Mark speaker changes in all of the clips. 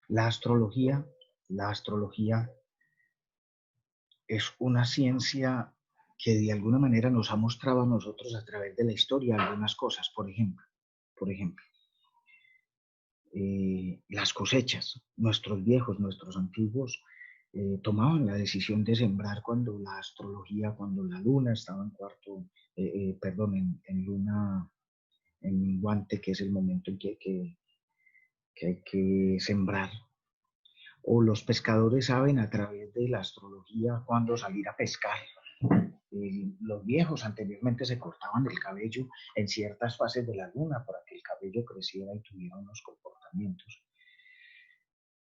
Speaker 1: La astrología, la astrología es una ciencia que de alguna manera nos ha mostrado a nosotros a través de la historia algunas cosas. Por ejemplo, las cosechas. Nuestros viejos, nuestros antiguos, tomaban la decisión de sembrar cuando la astrología, cuando la luna estaba en cuarto, perdón, en luna, en minguante, que es el momento en que hay que sembrar. O los pescadores saben a través de la astrología cuándo salir a pescar. Los viejos anteriormente se cortaban el cabello en ciertas fases de la luna para que el cabello creciera y tuviera unos comportamientos.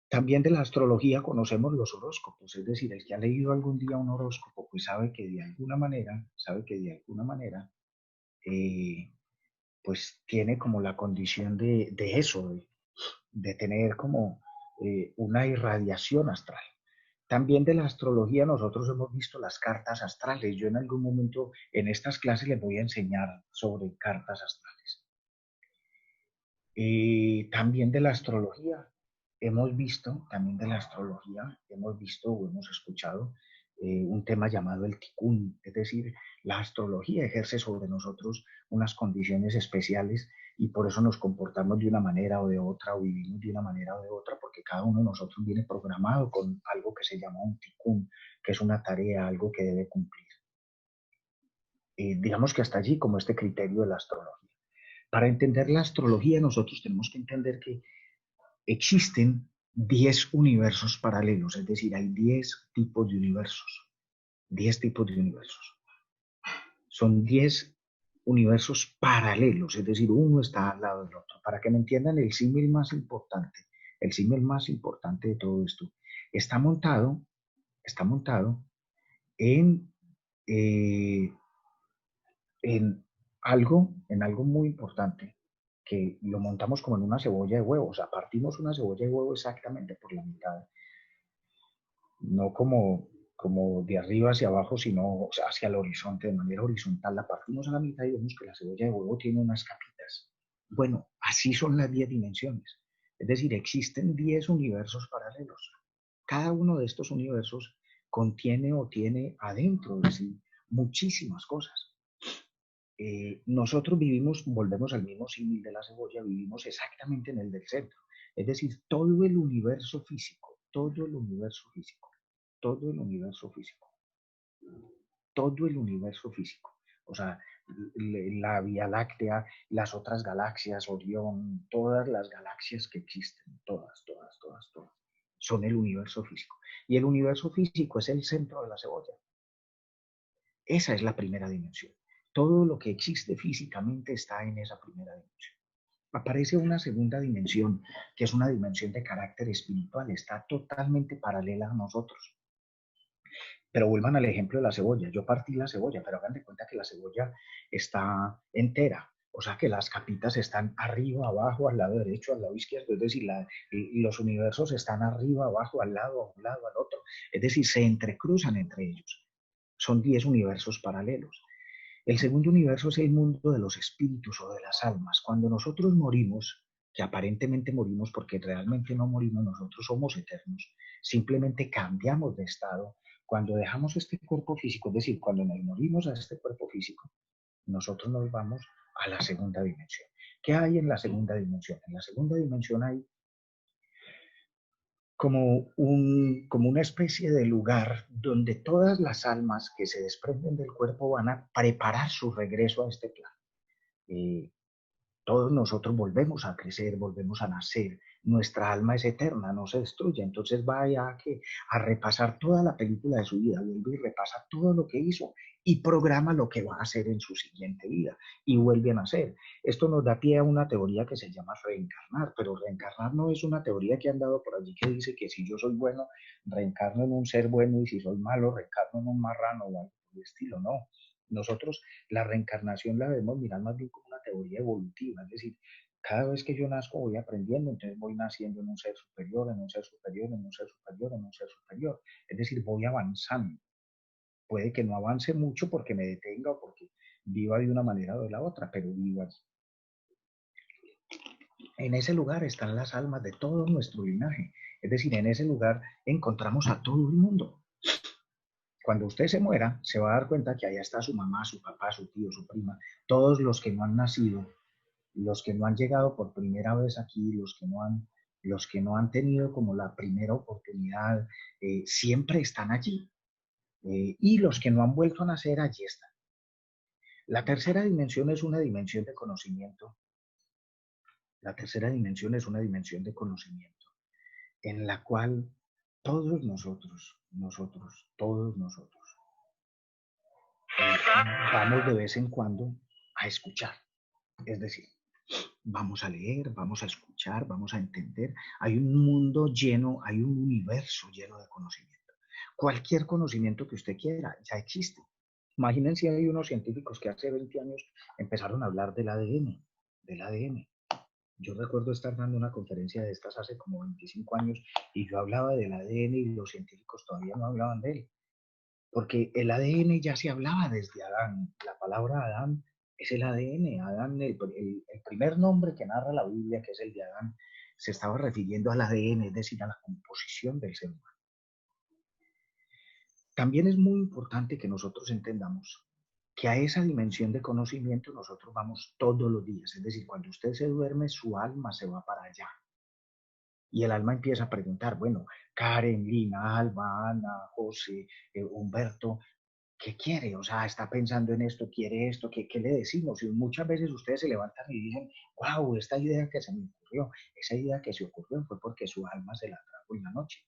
Speaker 1: También de la astrología conocemos los horóscopos, es decir, el que ha leído algún día un horóscopo, pues sabe que de alguna manera, eh, pues tiene como la condición de eso, de tener como una irradiación astral. También de la astrología nosotros hemos visto las cartas astrales. Yo en algún momento en estas clases les voy a enseñar sobre cartas astrales. También de la astrología hemos visto o hemos escuchado un tema llamado el tikkun, es decir, la astrología ejerce sobre nosotros unas condiciones especiales y por eso nos comportamos de una manera o de otra o vivimos de una manera o de otra, porque cada uno de nosotros viene programado con algo que se llama un tikkun, que es una tarea, algo que debe cumplir. Digamos que hasta allí como este criterio de la astrología. Para entender la astrología nosotros tenemos que entender que existen 10 universos paralelos, es decir, hay 10 tipos de universos. 10 tipos de universos. Son 10 universos paralelos, es decir, uno está al lado del otro. Para que me entiendan, el símil más importante de todo esto, está montado, está montado en, eh, en algo muy importante, que lo montamos como en una cebolla de huevo, o sea, partimos una cebolla de huevo exactamente por la mitad, no como de arriba hacia abajo, sino hacia el horizonte, de manera horizontal. La partimos a la mitad y vemos que la cebolla de huevo tiene unas capitas. Bueno, así son las 10 dimensiones. Es decir, existen 10 universos paralelos. Cada uno de estos universos contiene o tiene adentro de sí muchísimas cosas. Nosotros vivimos, volvemos al mismo símil de la cebolla, vivimos exactamente en el del centro. Es decir, todo el universo físico, todo el universo físico. O sea, la Vía Láctea, las otras galaxias, Orión, todas las galaxias que existen, todas, son el universo físico. Y el universo físico es el centro de la cebolla. Esa es la primera dimensión. Todo lo que existe físicamente está en esa primera dimensión. Aparece una segunda dimensión, que es una dimensión de carácter espiritual, está totalmente paralela a nosotros. Pero vuelvan al ejemplo de la cebolla. Yo partí la cebolla, pero hagan de cuenta que la cebolla está entera. O sea que las capitas están arriba, abajo, al lado derecho, al lado izquierdo. Es decir, los universos están arriba, abajo, al lado, a un lado, al otro. Es decir, se entrecruzan entre ellos. Son 10 universos paralelos. El segundo universo es el mundo de los espíritus o de las almas. Cuando nosotros morimos, que aparentemente morimos porque realmente no morimos, nosotros somos eternos, simplemente cambiamos de estado. Cuando dejamos este cuerpo físico, es decir, cuando nos morimos a este cuerpo físico, nosotros nos vamos a la segunda dimensión. ¿Qué hay en la segunda dimensión? En la segunda dimensión hay como una especie de lugar donde todas las almas que se desprenden del cuerpo van a preparar su regreso a este plano. Eh, Todos nosotros volvemos a crecer, volvemos a nacer. Nuestra alma es eterna, no se destruye. Entonces vaya a repasar toda la película de su vida, vuelve y repasa todo lo que hizo y programa lo que va a hacer en su siguiente vida y vuelve a nacer. Esto nos da pie a una teoría que se llama reencarnar, pero reencarnar no es una teoría que han dado por allí que dice que si yo soy bueno, reencarno en un ser bueno y si soy malo, reencarno en un marrano o algo por el estilo. No, nosotros la reencarnación la debemos mirar más bien como una teoría evolutiva, es decir, cada vez que yo nazco voy aprendiendo, entonces voy naciendo en un ser superior, en un ser superior, en un ser superior, en un ser superior, es decir, voy avanzando. Puede que no avance mucho porque me detenga o porque viva de una manera o de la otra, pero vivo allí. En ese lugar están las almas de todo nuestro linaje. Es decir, en ese lugar encontramos a todo el mundo. Cuando usted se muera, se va a dar cuenta que allá está su mamá, su papá, su tío, su prima, todos los que no han nacido, los que no han llegado por primera vez aquí, los que no han tenido como la primera oportunidad, siempre están allí. Y los que no han vuelto a nacer, allí están. La tercera dimensión es una dimensión de conocimiento. La tercera dimensión es una dimensión de conocimiento en la cual todos nosotros, vamos de vez en cuando a escuchar. Es decir, vamos a leer, vamos a escuchar, vamos a entender. Hay un mundo lleno, hay un universo lleno de conocimiento. Cualquier conocimiento que usted quiera ya existe. Imagínense, hay unos científicos que hace 20 años empezaron a hablar del ADN. Yo recuerdo estar dando una conferencia de estas hace como 25 años y yo hablaba del ADN y los científicos todavía no hablaban de él. Porque el ADN ya se hablaba desde Adán. La palabra Adán es el ADN. Adán, el primer nombre que narra la Biblia, que es el de Adán, se estaba refiriendo al ADN, es decir, a la composición del ser humano. También es muy importante que nosotros entendamos que a esa dimensión de conocimiento nosotros vamos todos los días. Es decir, cuando usted se duerme, su alma se va para allá. Y el alma empieza a preguntar, bueno, Karen, Lina, Alba, Ana, José, Humberto, ¿qué quiere? O sea, está pensando en esto, quiere esto, ¿qué le decimos? Y muchas veces ustedes se levantan y dicen, wow, esta idea que se me ocurrió, esa idea que se ocurrió fue porque su alma se la trajo en la noche.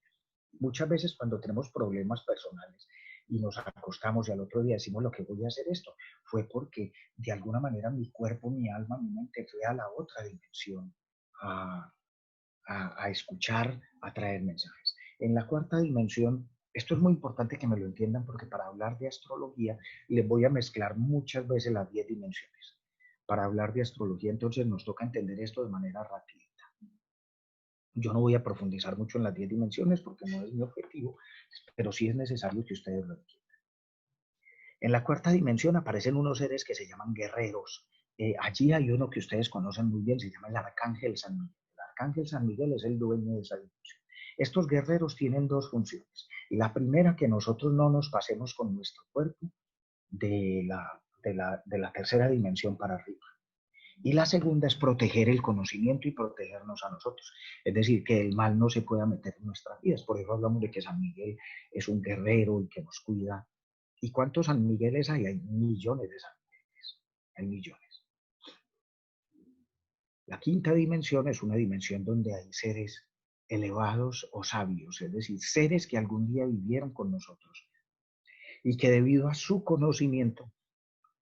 Speaker 1: Muchas veces cuando tenemos problemas personales y nos acostamos y al otro día decimos lo que voy a hacer esto, fue porque de alguna manera mi cuerpo, mi alma, mi mente fue a la otra dimensión, a, a escuchar, a traer mensajes. En la cuarta dimensión, esto es muy importante que me lo entiendan porque para hablar de astrología les voy a mezclar muchas veces las 10 dimensiones. Para hablar de astrología, entonces nos toca entender esto de manera rápida. Yo no voy a profundizar mucho en las 10 dimensiones porque no es mi objetivo, pero sí es necesario que ustedes lo entiendan. En la cuarta dimensión aparecen unos seres que se llaman guerreros. Allí hay uno que ustedes conocen muy bien, se llama el Arcángel San Miguel. El Arcángel San Miguel es el dueño de esa dimensión. Estos guerreros tienen dos funciones. La primera, que nosotros no nos pasemos con nuestro cuerpo de la tercera dimensión para arriba. Y la segunda es proteger el conocimiento y protegernos a nosotros. Es decir, que el mal no se pueda meter en nuestras vidas. Por eso hablamos de que San Miguel es un guerrero y que nos cuida. ¿Y cuántos San Migueles hay? Hay millones de San Migueles. Hay millones. La quinta dimensión es una dimensión donde hay seres elevados o sabios, es decir, seres que algún día vivieron con nosotros y que debido a su conocimiento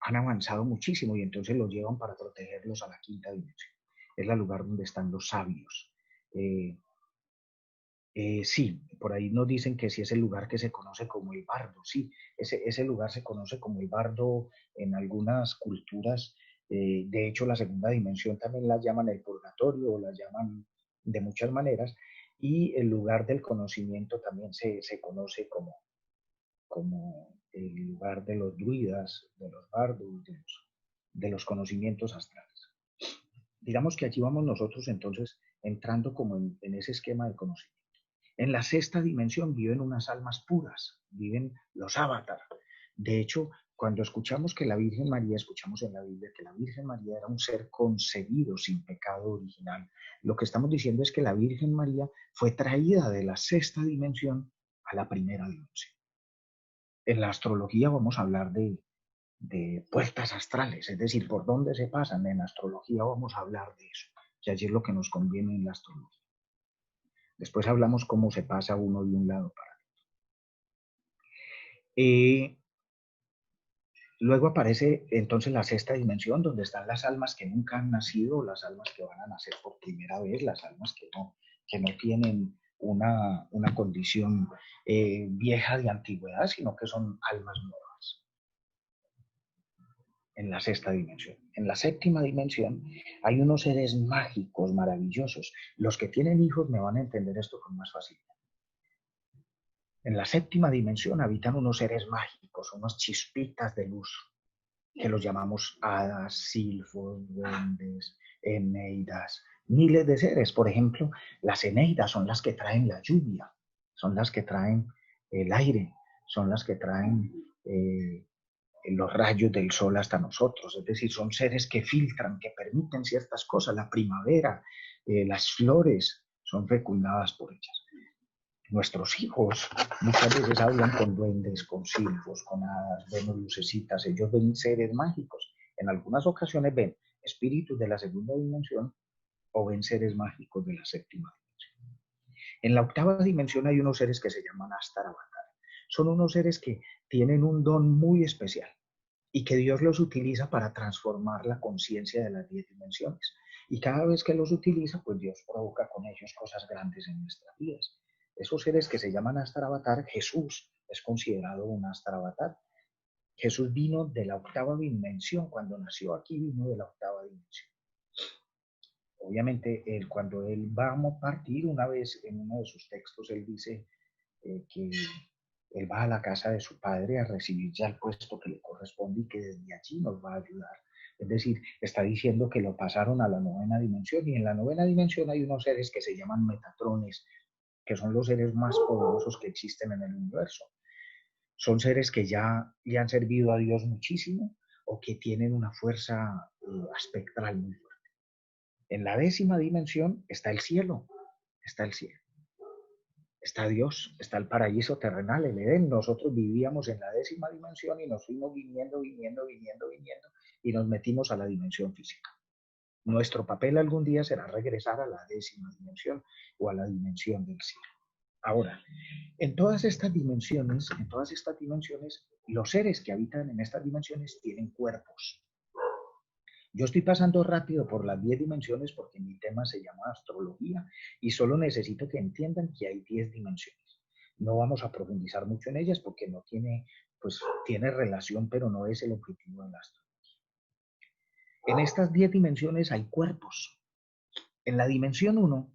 Speaker 1: han avanzado muchísimo y entonces los llevan para protegerlos a la quinta dimensión. Es el lugar donde están los sabios. Eh, sí, por ahí nos dicen que sí es el lugar que se conoce como el bardo. Sí, ese lugar se conoce como el bardo en algunas culturas. De hecho, la segunda dimensión también la llaman el purgatorio o la llaman de muchas maneras. Y el lugar del conocimiento también se conoce como el lugar de los druidas, de los bardos, de los conocimientos astrales. Digamos que allí vamos nosotros entonces entrando como en ese esquema de conocimiento. En la sexta dimensión viven unas almas puras, viven los avatars. De hecho, cuando escuchamos que la Virgen María, escuchamos en la Biblia que la Virgen María era un ser concebido sin pecado original. Lo que estamos diciendo es que la Virgen María fue traída de la sexta dimensión a la primera dimensión. En la astrología vamos a hablar de puertas astrales, es decir, por dónde se pasan. En astrología vamos a hablar de eso, que allí es lo que nos conviene en la astrología. Después hablamos cómo se pasa uno de un lado para otro. Luego aparece entonces la sexta dimensión, donde están las almas que nunca han nacido, las almas que van a nacer por primera vez, las almas que no tienen una condición vieja de antigüedad, sino que son almas nuevas en la sexta dimensión. En la séptima dimensión hay unos seres mágicos, maravillosos. Los que tienen hijos me van a entender esto con más facilidad. En la séptima dimensión habitan unos seres mágicos, unos chispitas de luz, que los llamamos hadas, silfos, duendes, eneidas, miles de seres. Por ejemplo, las Eneidas son las que traen la lluvia, son las que traen el aire, son las que traen los rayos del sol hasta nosotros. Es decir, son seres que filtran, que permiten ciertas cosas. La primavera, las flores son fecundadas por ellas. Nuestros hijos muchas veces hablan con duendes, con silfos, con hadas, ven lucecitas, ellos ven seres mágicos. En algunas ocasiones ven espíritus de la segunda dimensión o ven seres mágicos de la séptima dimensión. En la octava dimensión hay unos seres que se llaman Astaravatar. Son unos seres que tienen un don muy especial y que Dios los utiliza para transformar la conciencia de las 10 dimensiones. Y cada vez que los utiliza, pues Dios provoca con ellos cosas grandes en nuestras vidas. Esos seres que se llaman Astaravatar, Jesús es considerado un Astaravatar. Jesús vino de la octava dimensión, cuando nació aquí vino de la octava dimensión. Obviamente, cuando él va a partir, una vez en uno de sus textos, él dice que él va a la casa de su padre a recibir ya el puesto que le corresponde y que desde allí nos va a ayudar. Es decir, está diciendo que lo pasaron a la novena dimensión y en la novena dimensión hay unos seres que se llaman metatrones, que son los seres más poderosos que existen en el universo. Son seres que ya le han servido a Dios muchísimo o que tienen una fuerza espectral muy fuerte. En la décima dimensión está el cielo, está el cielo. Está Dios, está el paraíso terrenal, el Edén. Nosotros vivíamos en la décima dimensión y nos fuimos viniendo y nos metimos a la dimensión física. Nuestro papel algún día será regresar a la décima dimensión o a la dimensión del cielo. Ahora, en todas estas dimensiones, los seres que habitan en estas dimensiones tienen cuerpos. Yo estoy pasando rápido por las 10 dimensiones porque mi tema se llama astrología y solo necesito que entiendan que hay 10 dimensiones. No vamos a profundizar mucho en ellas porque no tiene, pues tiene relación, pero no es el objetivo del astrología. En estas 10 dimensiones hay cuerpos. En la dimensión 1,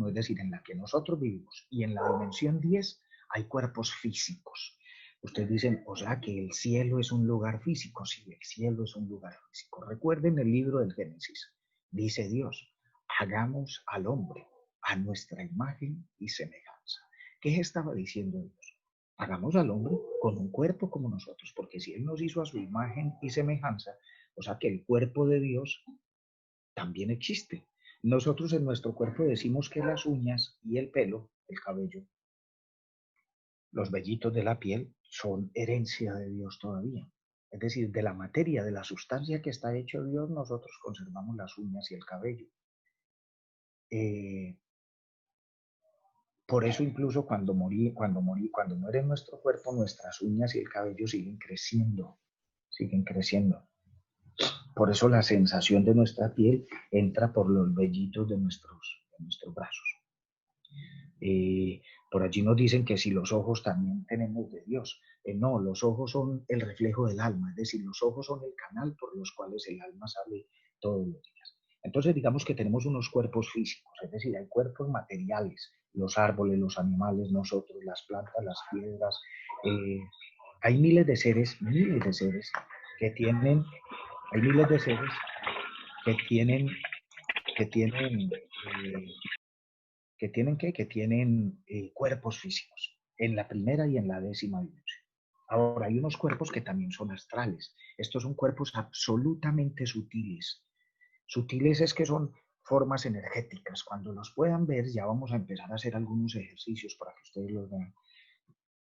Speaker 1: es decir, en la que nosotros vivimos, y en la dimensión 10 hay cuerpos físicos. Ustedes dicen, o sea, que el cielo es un lugar físico. Sí, el cielo es un lugar físico. Recuerden el libro del Génesis. Dice Dios, hagamos al hombre a nuestra imagen y semejanza. ¿Qué estaba diciendo Dios? Hagamos al hombre con un cuerpo como nosotros, porque si Él nos hizo a su imagen y semejanza, o sea que el cuerpo de Dios también existe. Nosotros en nuestro cuerpo decimos que las uñas y el pelo, el cabello, los vellitos de la piel son herencia de Dios todavía. Es decir, de la materia, de la sustancia que está hecho Dios, nosotros conservamos las uñas y el cabello. Por eso incluso cuando muere nuestro cuerpo, nuestras uñas y el cabello siguen creciendo, siguen creciendo. Por eso la sensación de nuestra piel entra por los vellitos de nuestros brazos. Por allí nos dicen que si los ojos también tenemos de Dios. No, los ojos son el reflejo del alma, es decir, los ojos son el canal por los cuales el alma sale todos los días. Entonces digamos que tenemos unos cuerpos físicos, es decir, hay cuerpos materiales, los árboles, los animales, nosotros, las plantas, las piedras. Hay miles de seres que tienen, hay miles de seres que tienen que tienen cuerpos físicos, en la primera y en la décima dimensión. Ahora, hay unos cuerpos que también son astrales. Estos son cuerpos absolutamente sutiles. Sutiles es que son formas energéticas. Cuando los puedan ver, ya vamos a empezar a hacer algunos ejercicios para que ustedes los vean.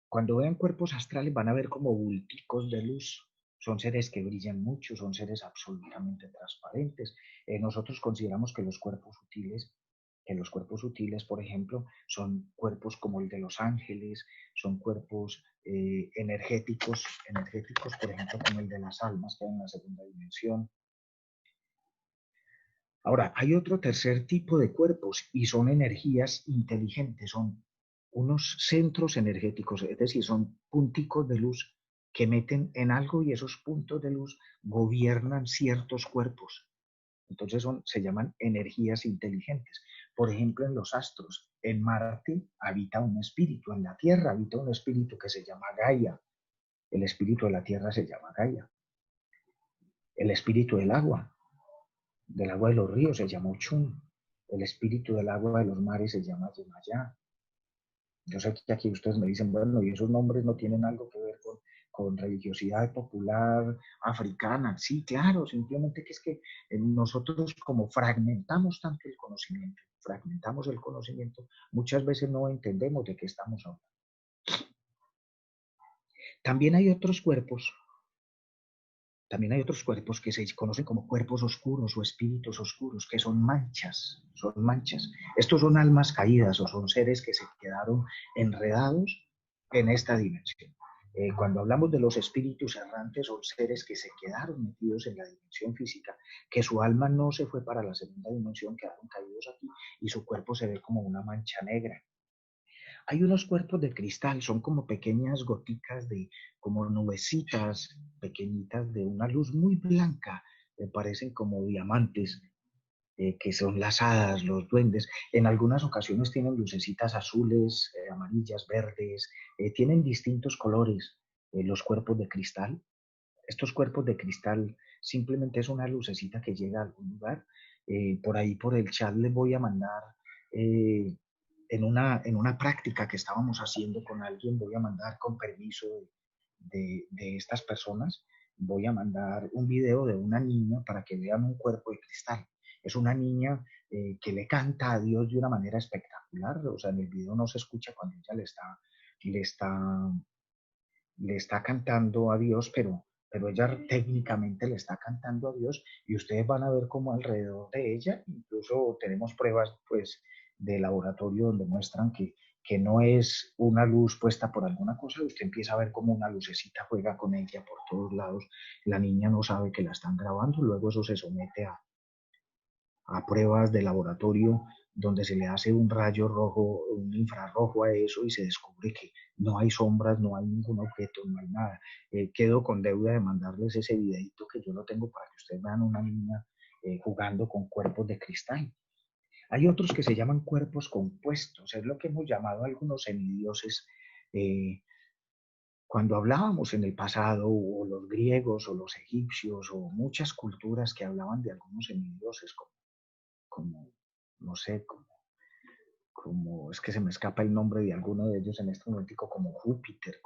Speaker 1: Cuando vean cuerpos astrales van a ver como bulticos de luz. Son seres que brillan mucho, son seres absolutamente transparentes. Nosotros consideramos que los cuerpos sutiles, por ejemplo, son cuerpos como el de los ángeles, son cuerpos energéticos, por ejemplo, como el de las almas que hay en la segunda dimensión. Ahora, hay otro tercer tipo de cuerpos y son energías inteligentes, son unos centros energéticos, es decir, son punticos de luz que meten en algo y esos puntos de luz gobiernan ciertos cuerpos. Entonces se llaman energías inteligentes. Por ejemplo, en los astros, en Marte habita un espíritu, en la Tierra habita un espíritu que se llama Gaia. El espíritu de la Tierra se llama Gaia. El espíritu del agua del agua de los ríos se llama Ochun, el espíritu del agua de los mares se llama Yemayá. Yo sé que aquí ustedes me dicen, bueno, y esos nombres no tienen algo que ver con religiosidad popular africana. Sí, claro, simplemente que es que nosotros como fragmentamos el conocimiento, muchas veces no entendemos de qué estamos hablando. También hay otros cuerpos También hay otros cuerpos que se conocen como cuerpos oscuros o espíritus oscuros, que son manchas, son manchas. Estos son almas caídas o son seres que se quedaron enredados en esta dimensión. Cuando hablamos de los espíritus errantes, son seres que se quedaron metidos en la dimensión física, que su alma no se fue para la segunda dimensión, quedaron caídos aquí y su cuerpo se ve como una mancha negra. Hay unos cuerpos de cristal, son como pequeñas goticas como nubecitas pequeñitas de una luz muy blanca, me parecen como diamantes, que son las hadas, los duendes. En algunas ocasiones tienen lucecitas azules, amarillas, verdes, tienen distintos colores los cuerpos de cristal. Estos cuerpos de cristal simplemente es una lucecita que llega a algún lugar. Por ahí por el chat les voy a mandar eh, en una práctica que estábamos haciendo con alguien, voy a mandar con permiso de estas personas, voy a mandar un video de una niña para que vean un cuerpo de cristal. Es una niña que le canta a Dios de una manera espectacular, o sea, en el video no se escucha cuando ella le está, le está cantando a Dios, pero ella técnicamente le está cantando a Dios y ustedes van a ver cómo alrededor de ella, incluso tenemos pruebas pues de laboratorio donde muestran que no es una luz puesta por alguna cosa, usted empieza a ver cómo una lucecita juega con ella por todos lados, la niña no sabe que la están grabando, luego eso se somete a pruebas de laboratorio donde se le hace un rayo rojo, un infrarrojo a eso y se descubre que no hay sombras, no hay ningún objeto, no hay nada. Quedo con deuda de mandarles ese videito que yo lo tengo para que ustedes vean una niña jugando con cuerpos de cristal. Hay otros que se llaman cuerpos compuestos, es lo que hemos llamado algunos semidioses. Eh, Cuando hablábamos en el pasado, o los griegos, o los egipcios, o muchas culturas que hablaban de algunos semidioses, como no sé, es que se me escapa el nombre de alguno de ellos en este momento, como Júpiter,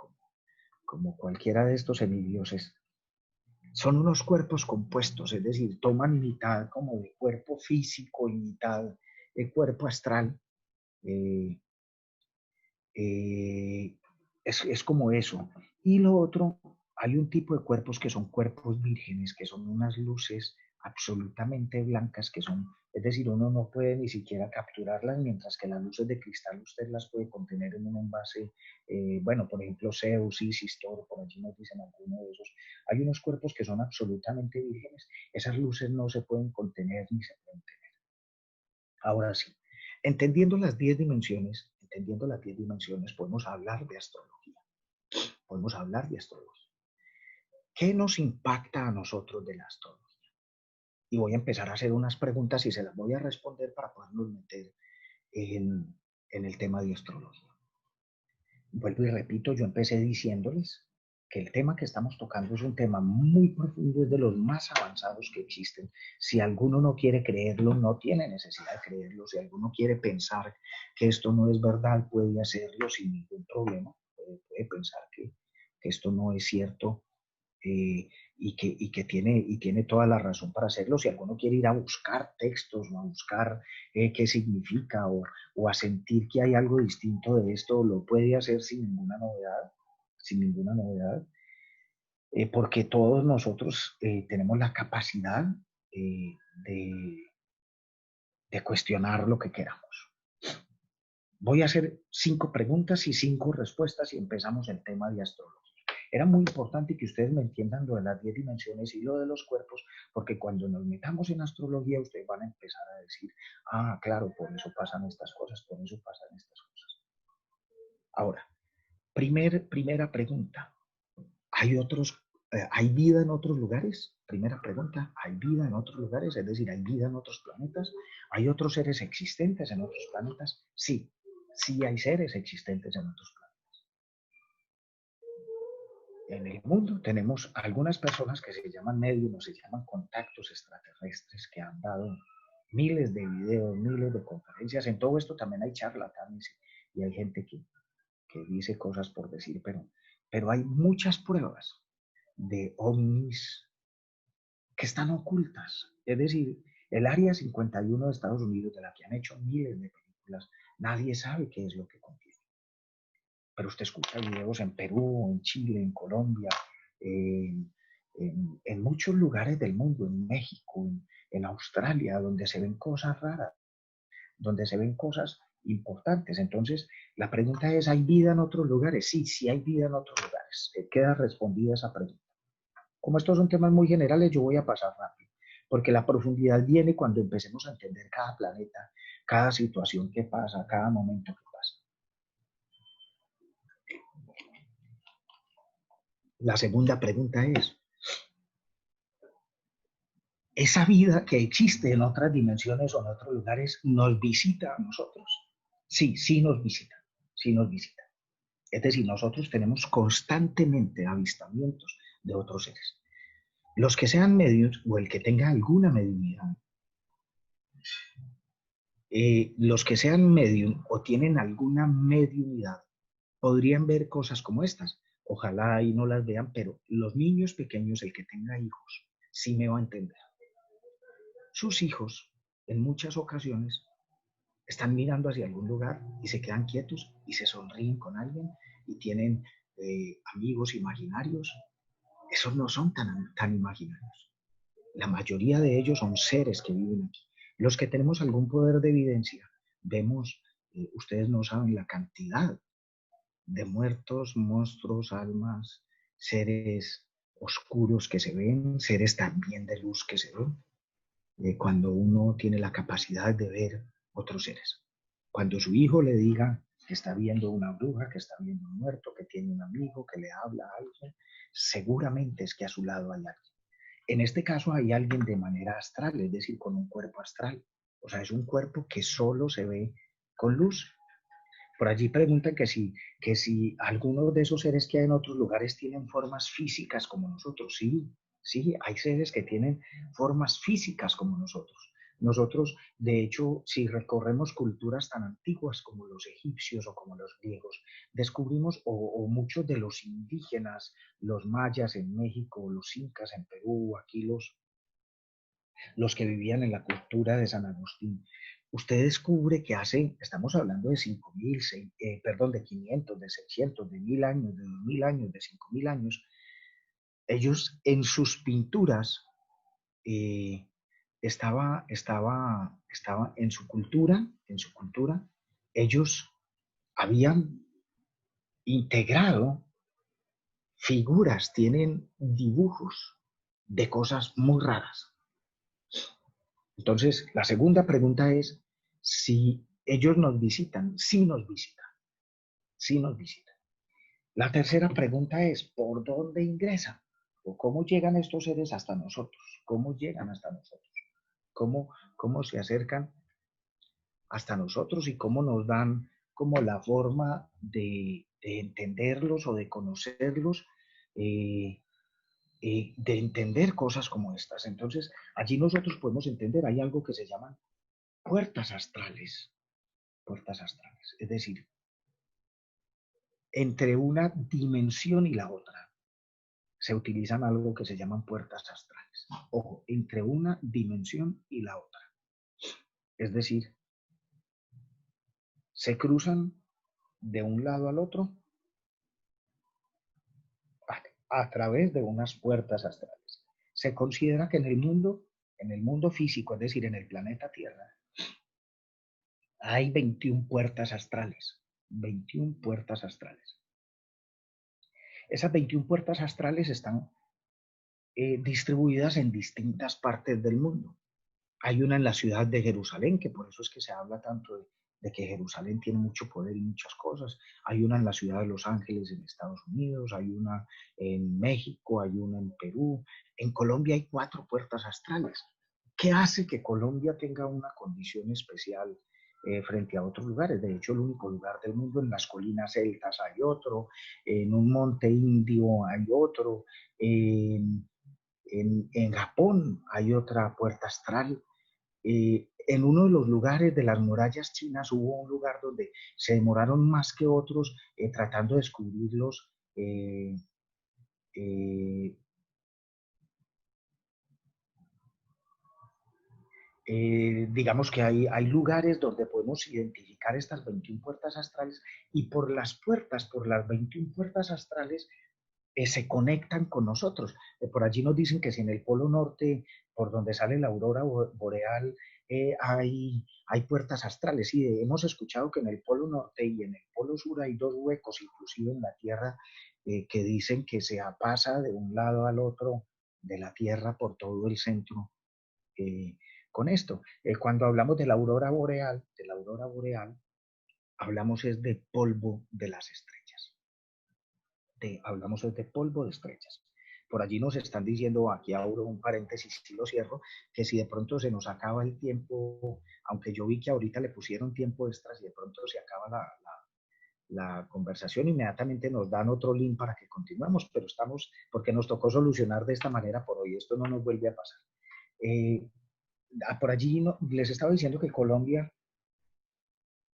Speaker 1: como cualquiera de estos semidioses, son unos cuerpos compuestos, es decir, toman mitad como de cuerpo físico y mitad de cuerpo astral. Eh, eh, es como eso. Y lo otro, hay un tipo de cuerpos que son cuerpos vírgenes, que son unas luces absolutamente blancas, que son, es decir, uno no puede ni siquiera capturarlas, mientras que las luces de cristal usted las puede contener en un envase, bueno, por ejemplo, Zeus, Isis, Thor, por allí nos dicen alguno de esos. Hay unos cuerpos que son absolutamente vírgenes, esas luces no se pueden contener ni se pueden tener. Ahora sí, entendiendo las 10 dimensiones, podemos hablar de astrología. Podemos hablar de astrología. ¿Qué nos impacta a nosotros de la astrología? Y voy a empezar a hacer unas preguntas y se las voy a responder para podernos meter en el tema de astrología. Vuelvo y repito, yo empecé diciéndoles que el tema que estamos tocando es un tema muy profundo, es de los más avanzados que existen. Si alguno no quiere creerlo, no tiene necesidad de creerlo. Si alguno quiere pensar que esto no es verdad, puede hacerlo sin ningún problema. Puede pensar que esto no es cierto, y que tiene toda la razón para hacerlo. Si alguno quiere ir a buscar textos o a buscar qué significa o a sentir que hay algo distinto de esto, lo puede hacer sin ninguna novedad, porque todos nosotros tenemos la capacidad eh, de, de cuestionar lo que queramos. Voy a hacer 5 preguntas y 5 respuestas y empezamos el tema de astrología. Era muy importante que ustedes me entiendan lo de las 10 dimensiones y lo de los cuerpos, porque cuando nos metamos en astrología, ustedes van a empezar a decir, ah, claro, por eso pasan estas cosas, por eso pasan estas cosas. Ahora, primera pregunta, ¿hay vida en otros lugares? Primera pregunta, ¿hay vida en otros lugares? Es decir, ¿hay vida en otros planetas? ¿Hay otros seres existentes en otros planetas? Sí, sí hay seres existentes en otros planetas. En el mundo tenemos algunas personas que se llaman medium o se llaman contactos extraterrestres que han dado miles de videos, miles de conferencias. En todo esto también hay charlatanes y hay gente que dice cosas por decir, pero hay muchas pruebas de ovnis que están ocultas. Es decir, el Área 51 de Estados Unidos, de la que han hecho miles de películas, nadie sabe qué es lo que contiene. Pero usted escucha videos en Perú, en Chile, en Colombia, en muchos lugares del mundo, en México, en Australia, donde se ven cosas raras, donde se ven cosas importantes. Entonces, la pregunta es, ¿hay vida en otros lugares? Sí, sí hay vida en otros lugares. Queda respondida esa pregunta. Como estos son temas muy generales, yo voy a pasar rápido, porque la profundidad viene cuando empecemos a entender cada planeta, cada situación que pasa, cada momento que pasa. La segunda pregunta es, ¿esa vida que existe en otras dimensiones o en otros lugares nos visita a nosotros? Sí, sí nos visita, sí nos visita. Es decir, nosotros tenemos constantemente avistamientos de otros seres. Los que sean medios o el que tenga alguna mediunidad, los que sean medium o tienen alguna mediunidad podrían ver cosas como estas. Ojalá y no las vean, pero los niños pequeños, el que tenga hijos, sí me va a entender. Sus hijos, en muchas ocasiones, están mirando hacia algún lugar y se quedan quietos y se sonríen con alguien y tienen amigos imaginarios. Esos no son tan imaginarios. La mayoría de ellos son seres que viven aquí. Los que tenemos algún poder de evidencia, vemos, ustedes no saben la cantidad de muertos, monstruos, almas, seres oscuros que se ven, seres también de luz que se ven, cuando uno tiene la capacidad de ver otros seres. Cuando su hijo le diga que está viendo una bruja, que está viendo un muerto, que tiene un amigo, que le habla a alguien, seguramente es que a su lado hay alguien. En este caso hay alguien de manera astral, es decir, con un cuerpo astral. O sea, es un cuerpo que solo se ve con luz. Por allí preguntan que si algunos de esos seres que hay en otros lugares tienen formas físicas como nosotros. Sí, sí, hay seres que tienen formas físicas como nosotros. Nosotros, de hecho, si recorremos culturas tan antiguas como los egipcios o como los griegos, descubrimos, o muchos de los indígenas, los mayas en México, los incas en Perú, aquí los que vivían en la cultura de San Agustín, usted descubre que estamos hablando de 5.000, perdón, de 500, de 600, de 1.000 años, de 2.000 años, de 5.000 años, ellos en sus pinturas eh, estaba en su cultura, ellos habían integrado figuras, tienen dibujos de cosas muy raras. Entonces, la segunda pregunta es si ellos nos visitan. Sí nos visitan, sí nos visitan. La tercera pregunta es, ¿por dónde ingresan? ¿O cómo llegan estos seres hasta nosotros? ¿Cómo llegan hasta nosotros? ¿Cómo se acercan hasta nosotros y cómo nos dan como la forma de entenderlos o de conocerlos, de entender cosas como estas? Entonces, allí nosotros podemos entender, hay algo que se llaman puertas astrales, puertas astrales. Es decir, entre una dimensión y la otra se utilizan algo que se llaman puertas astrales. Ojo, entre una dimensión y la otra. Es decir, se cruzan de un lado al otro a través de unas puertas astrales. Se considera que en el mundo físico, es decir, en el planeta Tierra, hay 21 puertas astrales. 21 puertas astrales. Esas 21 puertas astrales están distribuidas en distintas partes del mundo. Hay una en la ciudad de Jerusalén, que por eso es que se habla tanto de que Jerusalén tiene mucho poder y muchas cosas. Hay una en la ciudad de Los Ángeles en Estados Unidos, hay una en México, hay una en Perú. En Colombia hay 4 puertas astrales. ¿Qué hace que Colombia tenga una condición especial frente a otros lugares. De hecho, el único lugar del mundo, en las colinas celtas hay otro, en un monte indio hay otro, en Japón hay otra puerta astral. En uno de los lugares de las murallas chinas hubo un lugar donde se demoraron más que otros tratando de descubrirlos. Eh, digamos que hay lugares donde podemos identificar estas 21 puertas astrales y por las 21 puertas astrales, se conectan con nosotros. Por allí nos dicen que si en el Polo Norte, por donde sale la aurora boreal, hay puertas astrales. Sí, hemos escuchado que en el Polo Norte y en el Polo Sur hay dos huecos, inclusive en la Tierra, que dicen que se pasa de un lado al otro de la Tierra por todo el centro. eh, con esto, cuando hablamos de la aurora boreal, hablamos es de polvo de las estrellas. Hablamos es de polvo de estrellas. Por allí nos están diciendo, aquí abro un paréntesis y lo cierro, que si de pronto se nos acaba el tiempo, aunque yo vi que ahorita le pusieron tiempo extras y de pronto se acaba la conversación, inmediatamente nos dan otro link para que continuemos, pero estamos, porque nos tocó solucionar de esta manera por hoy, esto no nos vuelve a pasar. Eh, por allí les estaba diciendo que Colombia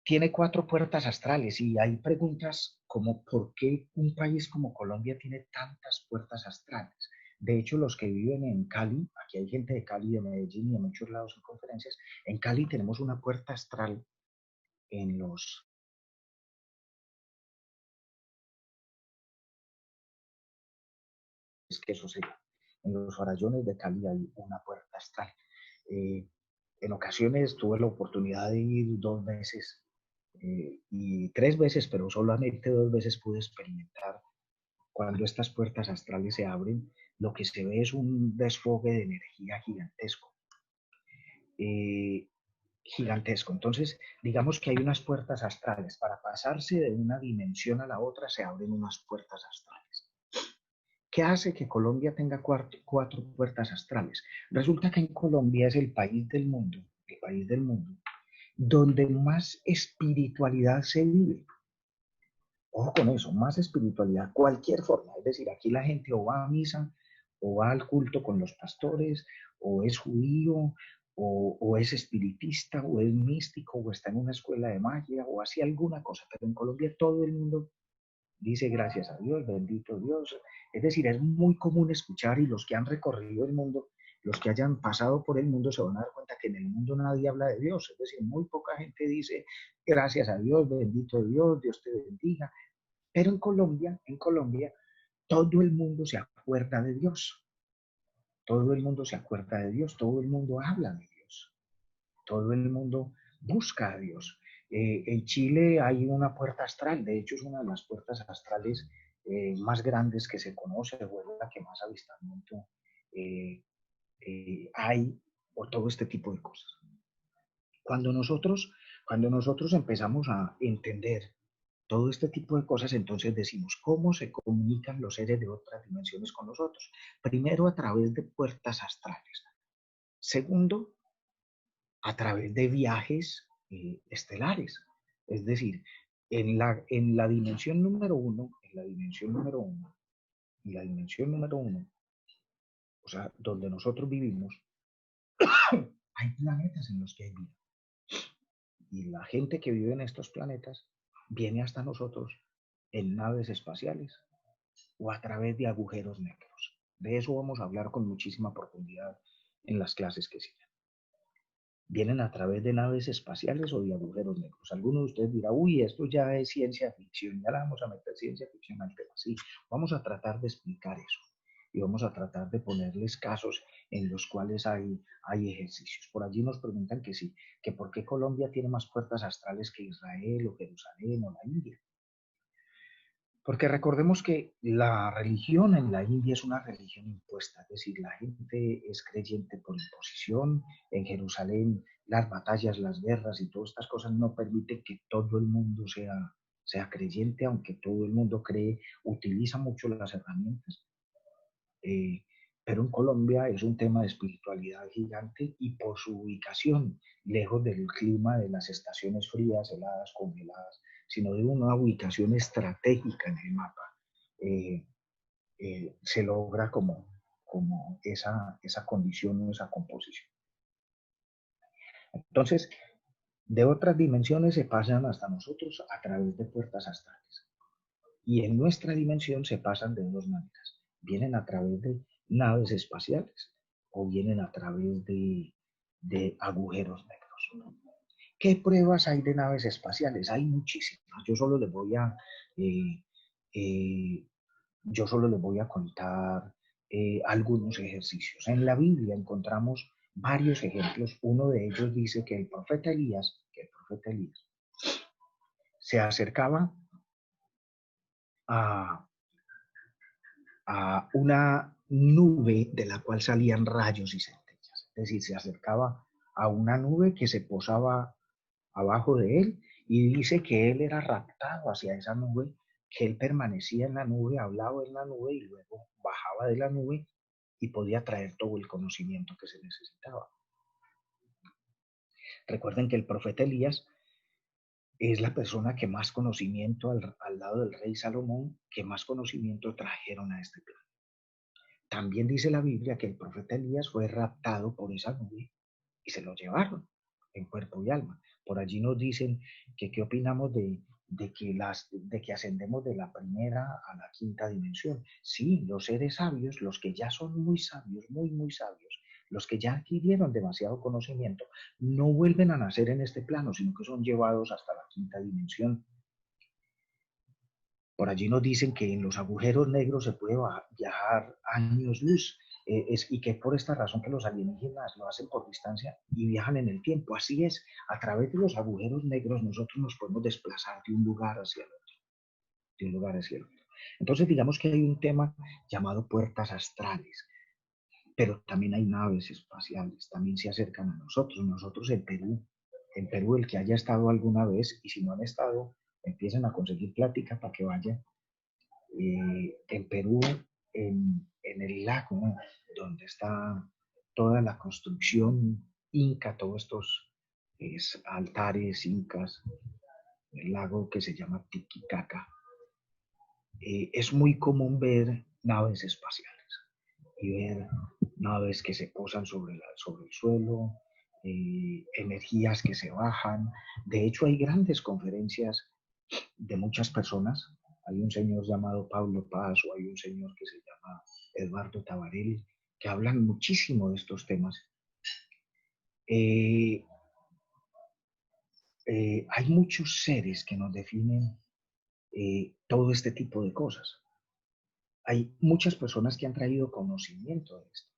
Speaker 1: tiene 4 puertas astrales y hay preguntas como ¿por qué un país como Colombia tiene tantas puertas astrales? De hecho, los que viven en Cali, aquí hay gente de Cali, de Medellín y de muchos lados en conferencias, en Cali tenemos una puerta astral en los, es que eso sería, en los farallones de Cali hay una puerta astral. Eh, en ocasiones tuve la oportunidad de ir 2 veces y 3 veces, pero solamente 2 veces pude experimentar cuando estas puertas astrales se abren, lo que se ve es un desfogue de energía gigantesco. Eh, Gigantesco. Entonces, digamos que hay unas puertas astrales. Para pasarse de una dimensión a la otra, se abren unas puertas astrales. ¿Qué hace que Colombia tenga 4 puertas astrales? Resulta que en Colombia es el país del mundo, donde más espiritualidad se vive. Ojo con eso, más espiritualidad, cualquier forma. Es decir, aquí la gente o va a misa, o va al culto con los pastores, o es judío, o es espiritista, o es místico, o está en una escuela de magia, o hace alguna cosa. Pero en Colombia todo el mundo dice gracias a Dios, bendito Dios. Es decir, es muy común escuchar y los que han recorrido el mundo, los que hayan pasado por el mundo se van a dar cuenta que en el mundo nadie habla de Dios. Es decir, muy poca gente dice gracias a Dios, bendito Dios, Dios te bendiga. Pero en Colombia, todo el mundo se acuerda de Dios. Todo el mundo se acuerda de Dios. Todo el mundo habla de Dios. Todo el mundo busca a Dios. En Chile hay una puerta astral. De hecho, es una de las puertas astrales más grandes que se conoce, o es la que más avistamiento eh, hay por todo este tipo de cosas. Cuando nosotros, cuando nosotros empezamos a entender todo este tipo de cosas, entonces decimos, ¿cómo se comunican los seres de otras dimensiones con nosotros? Primero, a través de puertas astrales. Segundo, a través de viajes estelares. Es decir, en la dimensión número uno, en la dimensión número uno, y la dimensión número uno, o sea, donde nosotros vivimos, hay planetas en los que hay vida. Y la gente que vive en estos planetas viene hasta nosotros en naves espaciales o a través de agujeros negros. De eso vamos a hablar con muchísima profundidad en las clases que siguen. Vienen a través de naves espaciales o de agujeros negros. Algunos de ustedes dirán, uy, esto ya es ciencia ficción, ya la vamos a meter ciencia ficción al tema. Sí, vamos a tratar de explicar eso y vamos a tratar de ponerles casos en los cuales hay ejercicios. Por allí nos preguntan que sí, que por qué Colombia tiene más puertas astrales que Israel o Jerusalén o la India. Porque recordemos que la religión en la India es una religión impuesta, es decir, la gente es creyente por imposición. En Jerusalén las batallas, las guerras y todas estas cosas no permiten que todo el mundo sea creyente, aunque todo el mundo cree, utiliza mucho las herramientas. Eh, Pero en Colombia es un tema de espiritualidad gigante y por su ubicación, lejos del clima de las estaciones frías, heladas, congeladas, sino de una ubicación estratégica en el mapa, eh, se logra como esa condición o esa composición. Entonces, de otras dimensiones se pasan hasta nosotros a través de puertas astrales. Y en nuestra dimensión se pasan de dos maneras. Vienen a través de naves espaciales o vienen a través de agujeros negros. ¿Qué pruebas hay de naves espaciales? Hay muchísimas. Eh, eh, yo solo les voy a contar algunos ejercicios. En la Biblia encontramos varios ejemplos. Uno de ellos dice que el profeta Elías se acercaba a, a una nube de la cual salían rayos y centellas. Es decir, se acercaba a una nube que se posaba abajo de él y dice que él era raptado hacia esa nube, que él permanecía en la nube, hablaba en la nube y luego bajaba de la nube y podía traer todo el conocimiento que se necesitaba. Recuerden que el profeta Elías es la persona que más conocimiento al lado del rey Salomón, que más conocimiento trajeron a este plano. También dice la Biblia que el profeta Elías fue raptado por esa nube y se lo llevaron en cuerpo y alma. Por allí nos dicen que qué opinamos de que ascendemos de la primera a la quinta dimensión. Sí, los seres sabios, los que ya son muy sabios, muy, muy sabios, los que ya adquirieron demasiado conocimiento, no vuelven a nacer en este plano, sino que son llevados hasta la quinta dimensión. Por allí nos dicen que en los agujeros negros se puede viajar años luz, y que es por esta razón que los alienígenas lo hacen por distancia y viajan en el tiempo. Así es, a través de los agujeros negros nosotros nos podemos desplazar de un lugar hacia el otro, de un lugar hacia el otro. Entonces digamos que hay un tema llamado puertas astrales, pero también hay naves espaciales, también se acercan a nosotros. Nosotros en Perú el que haya estado alguna vez, y si no han estado, empiecen a conseguir plática para que vayan en Perú, en el lago, ¿no? Donde está toda la construcción inca, todos estos altares incas, el lago que se llama Titicaca, es muy común ver naves espaciales y ver naves que se posan sobre el suelo, energías que se bajan. De hecho, hay grandes conferencias de muchas personas. Hay un señor llamado Pablo Paz o hay un señor que se llama Eduardo Tabarelli, que hablan muchísimo de estos temas. Eh, hay muchos seres que nos definen todo este tipo de cosas. Hay muchas personas que han traído conocimiento de esto.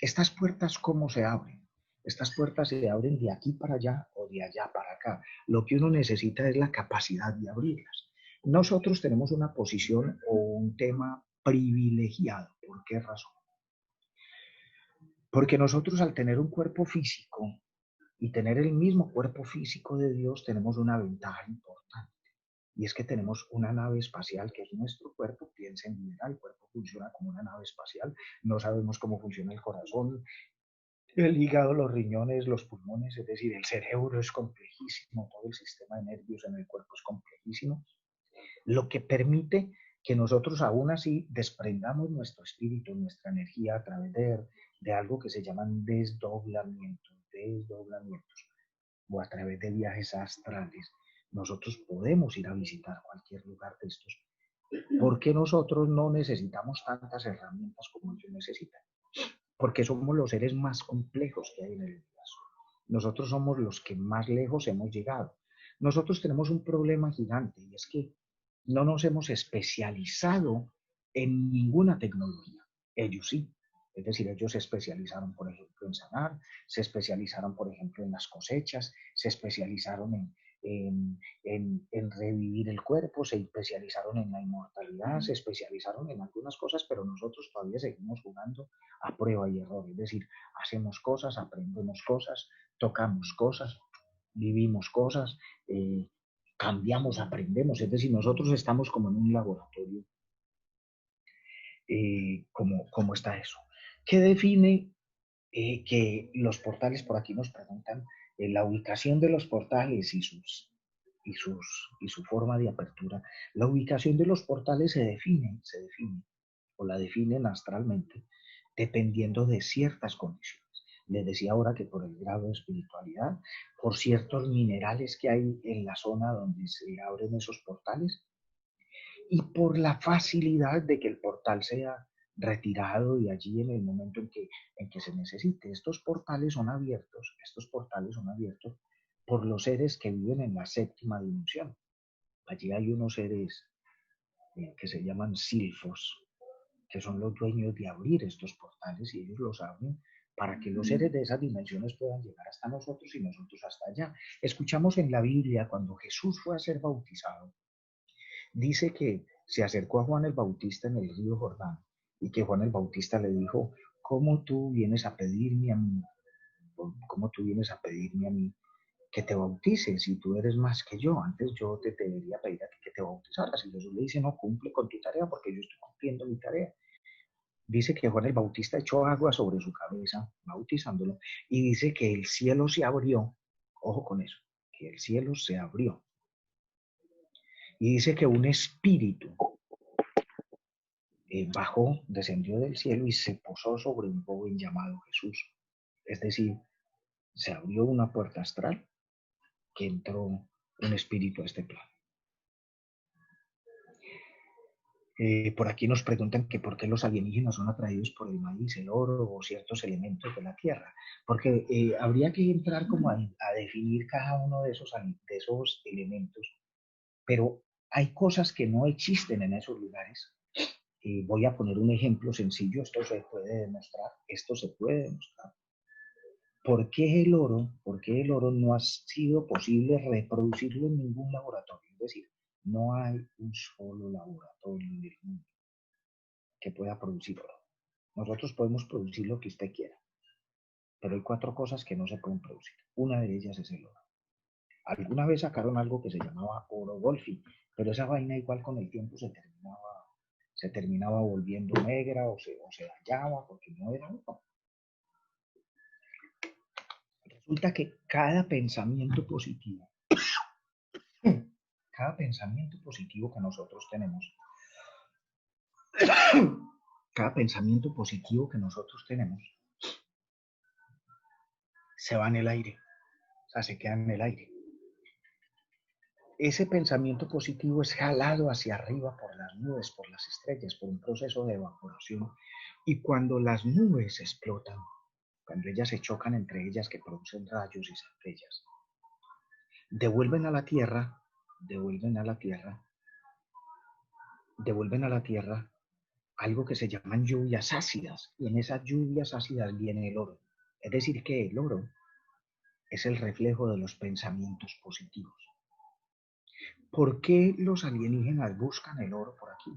Speaker 1: Estas puertas, ¿cómo se abren? Estas puertas se abren de aquí para allá o de allá para acá. Lo que uno necesita es la capacidad de abrirlas. Nosotros tenemos una posición o un tema privilegiado. ¿Por qué razón? Porque nosotros al tener un cuerpo físico y tener el mismo cuerpo físico de Dios, tenemos una ventaja importante. Y es que tenemos una nave espacial que es nuestro cuerpo. Piensen bien, el cuerpo funciona como una nave espacial. No sabemos cómo funciona el corazón, el hígado, los riñones, los pulmones, es decir, el cerebro es complejísimo, todo el sistema de nervios en el cuerpo es complejísimo, lo que permite que nosotros aún así desprendamos nuestro espíritu, nuestra energía a través de algo que se llaman desdoblamientos, o a través de viajes astrales. Nosotros podemos ir a visitar cualquier lugar de estos, porque nosotros no necesitamos tantas herramientas como ellos necesitan, porque somos los seres más complejos que hay en el universo. Nosotros somos los que más lejos hemos llegado. Nosotros tenemos un problema gigante y es que no nos hemos especializado en ninguna tecnología. Ellos sí. Es decir, ellos se especializaron, por ejemplo, en sanar, se especializaron, por ejemplo, en las cosechas, se especializaron en revivir el cuerpo, se especializaron en la inmortalidad, se especializaron en algunas cosas, pero nosotros todavía seguimos jugando a prueba y error. Es decir, hacemos cosas, aprendemos cosas, tocamos cosas, vivimos cosas, cambiamos, aprendemos. Es decir, nosotros estamos como en un laboratorio cómo está eso. ¿Qué define que los portales? Por aquí nos preguntan la ubicación de los portales y su forma de apertura. La ubicación de los portales se define o la definen astralmente dependiendo de ciertas condiciones. Les decía ahora que por el grado de espiritualidad, por ciertos minerales que hay en la zona donde se abren esos portales y por la facilidad de que el portal sea retirado de allí en el momento en que se necesite. Estos portales son abiertos por los seres que viven en la séptima dimensión. Allí hay unos seres que se llaman silfos, que son los dueños de abrir estos portales y ellos los abren para que los seres de esas dimensiones puedan llegar hasta nosotros y nosotros hasta allá. Escuchamos en la Biblia cuando Jesús fue a ser bautizado, dice que se acercó a Juan el Bautista en el río Jordán y que Juan el Bautista le dijo, ¿cómo tú vienes a pedirme a mí? ¿Cómo tú vienes a pedirme a mí que te bautices si tú eres más que yo? Antes yo te debería pedir a ti que te bautizaras. Y Jesús le dice, no, cumple con tu tarea porque yo estoy cumpliendo mi tarea. Dice que Juan el Bautista echó agua sobre su cabeza, bautizándolo, y dice que el cielo se abrió, ojo con eso, que el cielo se abrió, y dice que un espíritu bajó, descendió del cielo y se posó sobre un joven llamado Jesús. Es decir, se abrió una puerta astral que entró un espíritu a este plano. Por aquí nos preguntan que por qué los alienígenas son atraídos por el maíz, el oro o ciertos elementos de la tierra. Porque habría que entrar como a definir cada uno de esos elementos, pero hay cosas que no existen en esos lugares. Voy a poner un ejemplo sencillo, esto se puede demostrar. ¿Por qué el oro no ha sido posible reproducirlo en ningún laboratorio? Es decir, no hay un solo laboratorio en el mundo que pueda producir oro. Nosotros podemos producir lo que usted quiera, pero hay cuatro cosas que no se pueden producir. Una de ellas es el oro. Alguna vez sacaron algo que se llamaba oro golfi, pero esa vaina igual con el tiempo se terminaba volviendo negra o se dañaba porque no era oro. Resulta que cada pensamiento positivo que nosotros tenemos, cada pensamiento positivo que nosotros tenemos, se va en el aire, o sea, se queda en el aire. Ese pensamiento positivo es jalado hacia arriba por las nubes, por las estrellas, por un proceso de evaporación. Y cuando las nubes explotan, cuando ellas se chocan entre ellas que producen rayos y centellas, devuelven a la Tierra, devuelven a la Tierra, devuelven a la Tierra algo que se llaman lluvias ácidas. Y en esas lluvias ácidas viene el oro. Es decir, que el oro es el reflejo de los pensamientos positivos. ¿Por qué los alienígenas buscan el oro por aquí?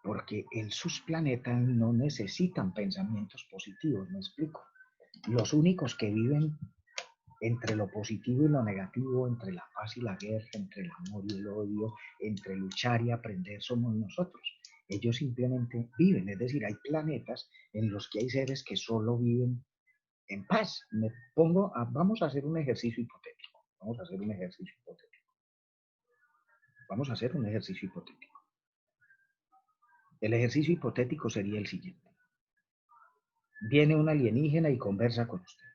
Speaker 1: Porque en sus planetas no necesitan pensamientos positivos, me explico. Los únicos que viven entre lo positivo y lo negativo, entre la paz y la guerra, entre el amor y el odio, entre luchar y aprender, somos nosotros. Ellos simplemente viven, es decir, hay planetas en los que hay seres que solo viven en paz. Vamos a hacer un ejercicio hipotético. Vamos a hacer un ejercicio hipotético. Vamos a hacer un ejercicio hipotético. El ejercicio hipotético sería el siguiente. Viene un alienígena y conversa con usted.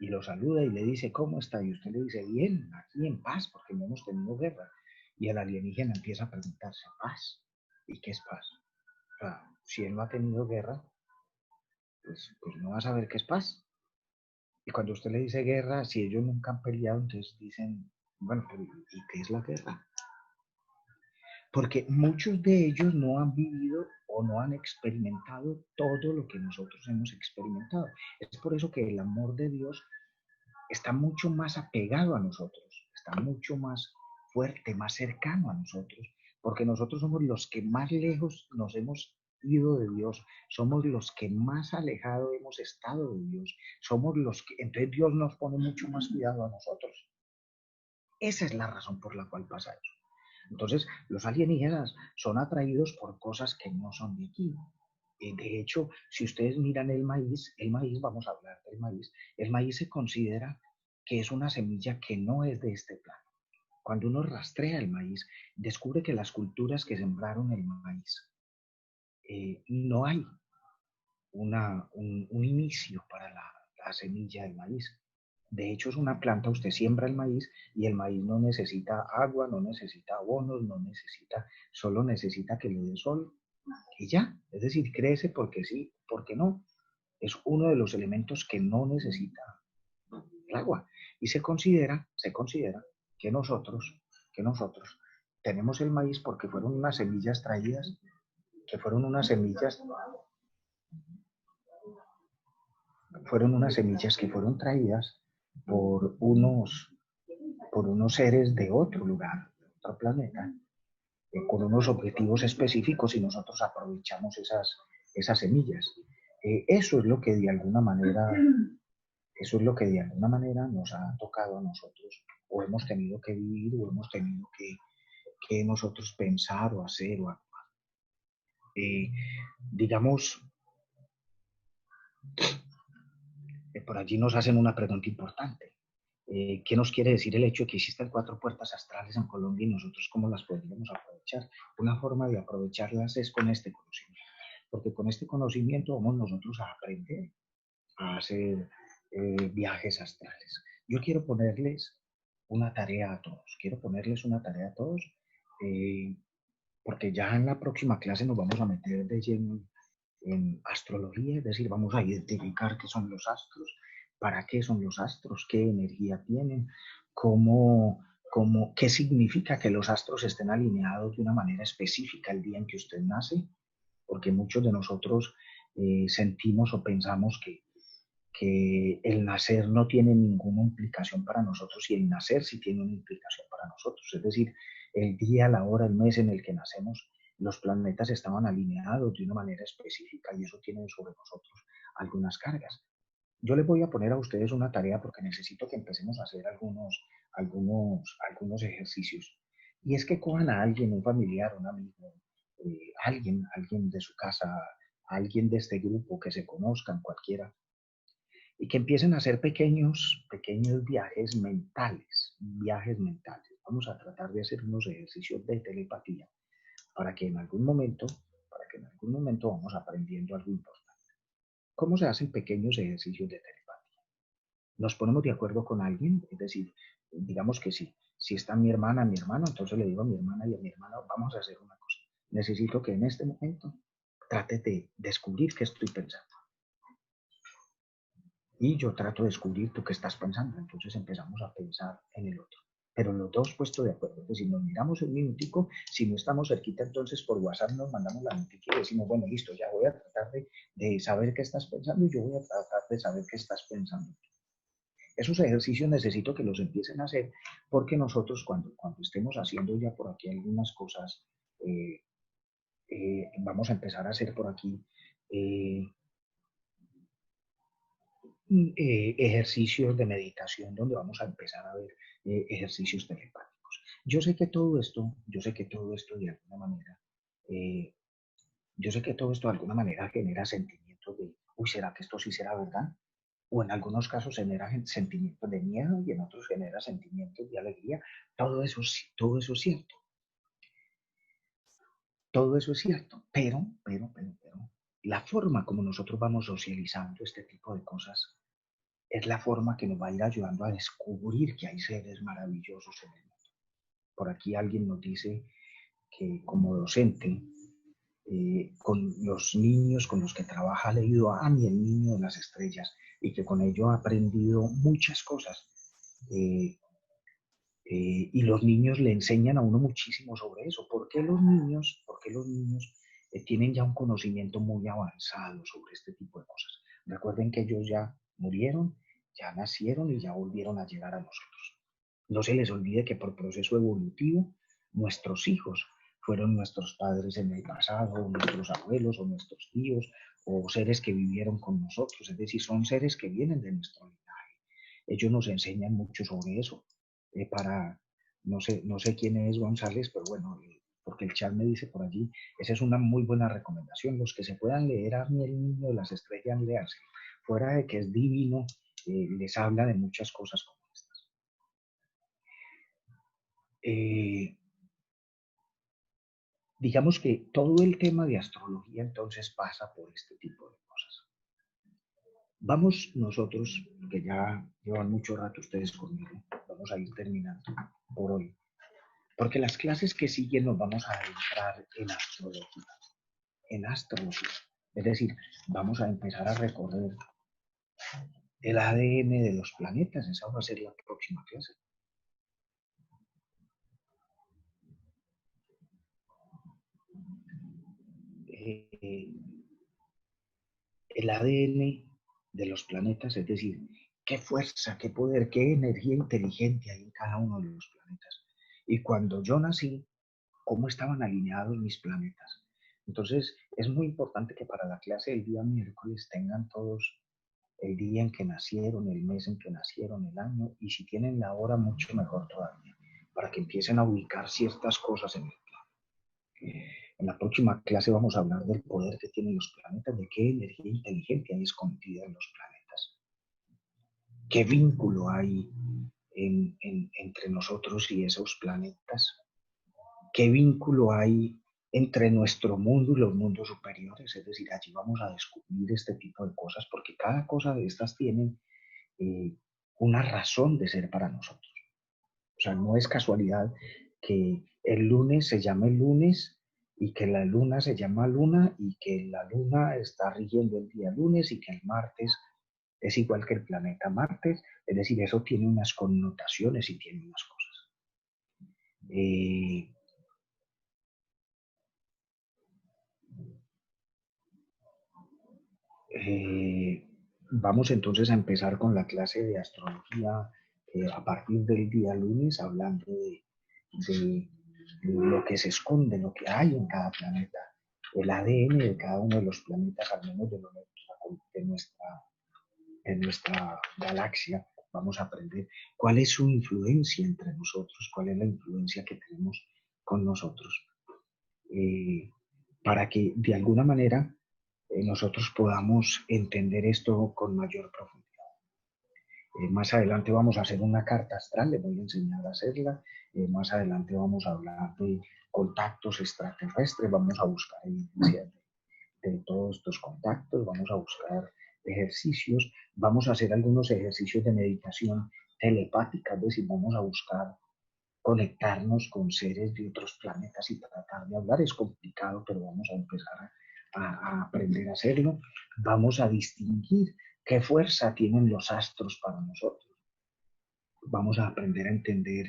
Speaker 1: Y lo saluda y le dice, ¿cómo está? Y usted le dice, bien, aquí en paz, porque no hemos tenido guerra. Y el alienígena empieza a preguntarse, ¿paz? ¿Y qué es paz? O sea, si él no ha tenido guerra, pues no va a saber qué es paz. Y cuando usted le dice guerra, si ellos nunca han peleado, entonces dicen, bueno, ¿y qué es la guerra? Porque muchos de ellos no han vivido o no han experimentado todo lo que nosotros hemos experimentado. Es por eso que el amor de Dios está mucho más apegado a nosotros, está mucho más fuerte, más cercano a nosotros, porque nosotros somos los que más lejos nos hemos ido de Dios, somos los que más alejados hemos estado de Dios, somos los que, entonces Dios nos pone mucho más cuidado a nosotros. Esa es la razón por la cual pasa eso. Entonces, los alienígenas son atraídos por cosas que no son de aquí. De hecho, si ustedes miran el maíz, vamos a hablar del maíz, el maíz se considera que es una semilla que no es de este plano. Cuando uno rastrea el maíz, descubre que las culturas que sembraron el maíz, no hay un inicio para la semilla del maíz. De hecho, es una planta, usted siembra el maíz y el maíz no necesita agua, no necesita abonos, no necesita, solo necesita que le dé sol y ya. Es decir, crece porque sí, porque no. Es uno de los elementos que no necesita el agua. Y se considera que nosotros tenemos el maíz porque fueron unas semillas traídas, que fueron unas semillas que fueron traídas por unos seres de otro lugar, de otro planeta, con unos objetivos específicos y nosotros aprovechamos esas semillas. Eso es lo que de alguna manera, eso es lo que de alguna manera nos ha tocado a nosotros, o hemos tenido que vivir, o hemos tenido que nosotros pensar o hacer o actuar. Digamos, por allí nos hacen una pregunta importante. ¿Qué nos quiere decir el hecho de que existen 4 puertas astrales en Colombia y nosotros cómo las podríamos aprovechar? Una forma de aprovecharlas es con este conocimiento, porque con este conocimiento vamos nosotros a aprender a hacer viajes astrales. Yo quiero ponerles una tarea a todos, eh, porque ya en la próxima clase nos vamos a meter de lleno en astrología, es decir, vamos a identificar qué son los astros, para qué son los astros, qué energía tienen, qué significa que los astros estén alineados de una manera específica el día en que usted nace, porque muchos de nosotros sentimos o pensamos que el nacer no tiene ninguna implicación para nosotros y el nacer sí tiene una implicación para nosotros. Es decir, el día, la hora, el mes en el que nacemos, los planetas estaban alineados de una manera específica y eso tiene sobre nosotros algunas cargas. Yo les voy a poner a ustedes una tarea porque necesito que empecemos a hacer algunos ejercicios. Y es que cojan a alguien, un familiar, un amigo, alguien de su casa, alguien de este grupo que se conozcan, cualquiera, y que empiecen a hacer pequeños viajes mentales. Vamos a tratar de hacer unos ejercicios de telepatía para que en algún momento, vamos aprendiendo algo importante. ¿Cómo se hacen pequeños ejercicios de telepatía? Nos ponemos de acuerdo con alguien, es decir, digamos que sí, si está mi hermana, mi hermano, entonces le digo a mi hermana y a mi hermano, vamos a hacer una cosa. Necesito que en este momento trate de descubrir qué estoy pensando y yo trato de descubrir tú qué estás pensando. Entonces empezamos a pensar en el otro. Pero los dos puestos de acuerdo. Entonces, si nos miramos un minutico, si no estamos cerquita, entonces por WhatsApp nos mandamos la noticia y decimos, bueno, listo, ya voy a tratar de saber qué estás pensando y yo voy a tratar de saber qué estás pensando. Esos ejercicios necesito que los empiecen a hacer porque nosotros cuando estemos haciendo ya por aquí algunas cosas, eh, vamos a empezar a hacer por aquí eh, ejercicios de meditación donde vamos a empezar a ver ejercicios telepáticos. Yo sé que todo esto de alguna manera, eh, yo sé que todo esto de alguna manera genera sentimientos de, uy, ¿será que esto sí será verdad? O en algunos casos genera sentimientos de miedo y en otros genera sentimientos de alegría. Todo eso es cierto, todo eso es cierto, pero, la forma como nosotros vamos socializando este tipo de cosas es la forma que nos va a ir ayudando a descubrir que hay seres maravillosos en el mundo. Por aquí alguien nos dice que como docente, con los niños con los que trabaja, ha leído a Annie, el niño de las estrellas, y que con ello ha aprendido muchas cosas. Eh, y los niños le enseñan a uno muchísimo sobre eso. ¿Por qué los niños tienen ya un conocimiento muy avanzado sobre este tipo de cosas? Recuerden que ellos ya murieron, ya nacieron y ya volvieron a llegar a nosotros. No se les olvide que por proceso evolutivo, nuestros hijos fueron nuestros padres en el pasado, o nuestros abuelos, o nuestros tíos, o seres que vivieron con nosotros. Es decir, son seres que vienen de nuestro linaje. Ellos nos enseñan mucho sobre eso, para, no sé quién es González, pero bueno, porque el chat me dice por allí, esa es una muy buena recomendación. Los que se puedan leer a mí el niño de las estrellas, léanse. Fuera de que es divino, les habla de muchas cosas como estas. Digamos que todo el tema de astrología entonces pasa por este tipo de cosas. Vamos nosotros, que ya llevan mucho rato ustedes conmigo, vamos a ir terminando por hoy. Porque las clases que siguen nos vamos a entrar en astrología. En astrología. Es decir, vamos a empezar a recorrer el ADN de los planetas. Esa va a ser la próxima clase. El ADN de los planetas, es decir, qué fuerza, qué poder, qué energía inteligente hay en cada uno de los planetas. Y cuando yo nací, cómo estaban alineados mis planetas. Entonces, es muy importante que para la clase del día miércoles tengan todos el día en que nacieron, el mes en que nacieron, el año, y si tienen la hora, mucho mejor todavía, para que empiecen a ubicar ciertas cosas en el plan. En la próxima clase vamos a hablar del poder que tienen los planetas, de qué energía inteligente hay escondida en los planetas, qué vínculo hay entre nosotros y esos planetas, qué vínculo hay entre nuestro mundo y los mundos superiores. Es decir, allí vamos a descubrir este tipo de cosas, porque cada cosa de estas tiene eh, una razón de ser para nosotros. O sea, no es casualidad que el lunes se llame lunes y que la luna se llama luna y que la luna está rigiendo el día lunes y que el martes es igual que el planeta Marte. Es decir, eso tiene unas connotaciones y tiene unas cosas. Eh, eh, Vamos entonces a empezar con la clase de astrología a partir del día lunes, hablando de lo que se esconde, lo que hay en cada planeta, el ADN de cada uno de los planetas, al menos de nuestra galaxia. Vamos a aprender cuál es su influencia entre nosotros, cuál es la influencia que tenemos con nosotros, eh, para que de alguna manera nosotros podamos entender esto con mayor profundidad. Más adelante vamos a hacer una carta astral, les voy a enseñar a hacerla. Más adelante vamos a hablar de contactos extraterrestres, vamos a buscar evidencia de todos estos contactos, vamos a buscar ejercicios, vamos a hacer algunos ejercicios de meditación telepática, es decir, vamos a buscar conectarnos con seres de otros planetas y tratar de hablar. Es complicado, pero vamos a empezar a aprender a hacerlo. Vamos a distinguir qué fuerza tienen los astros para nosotros. Vamos a aprender a entender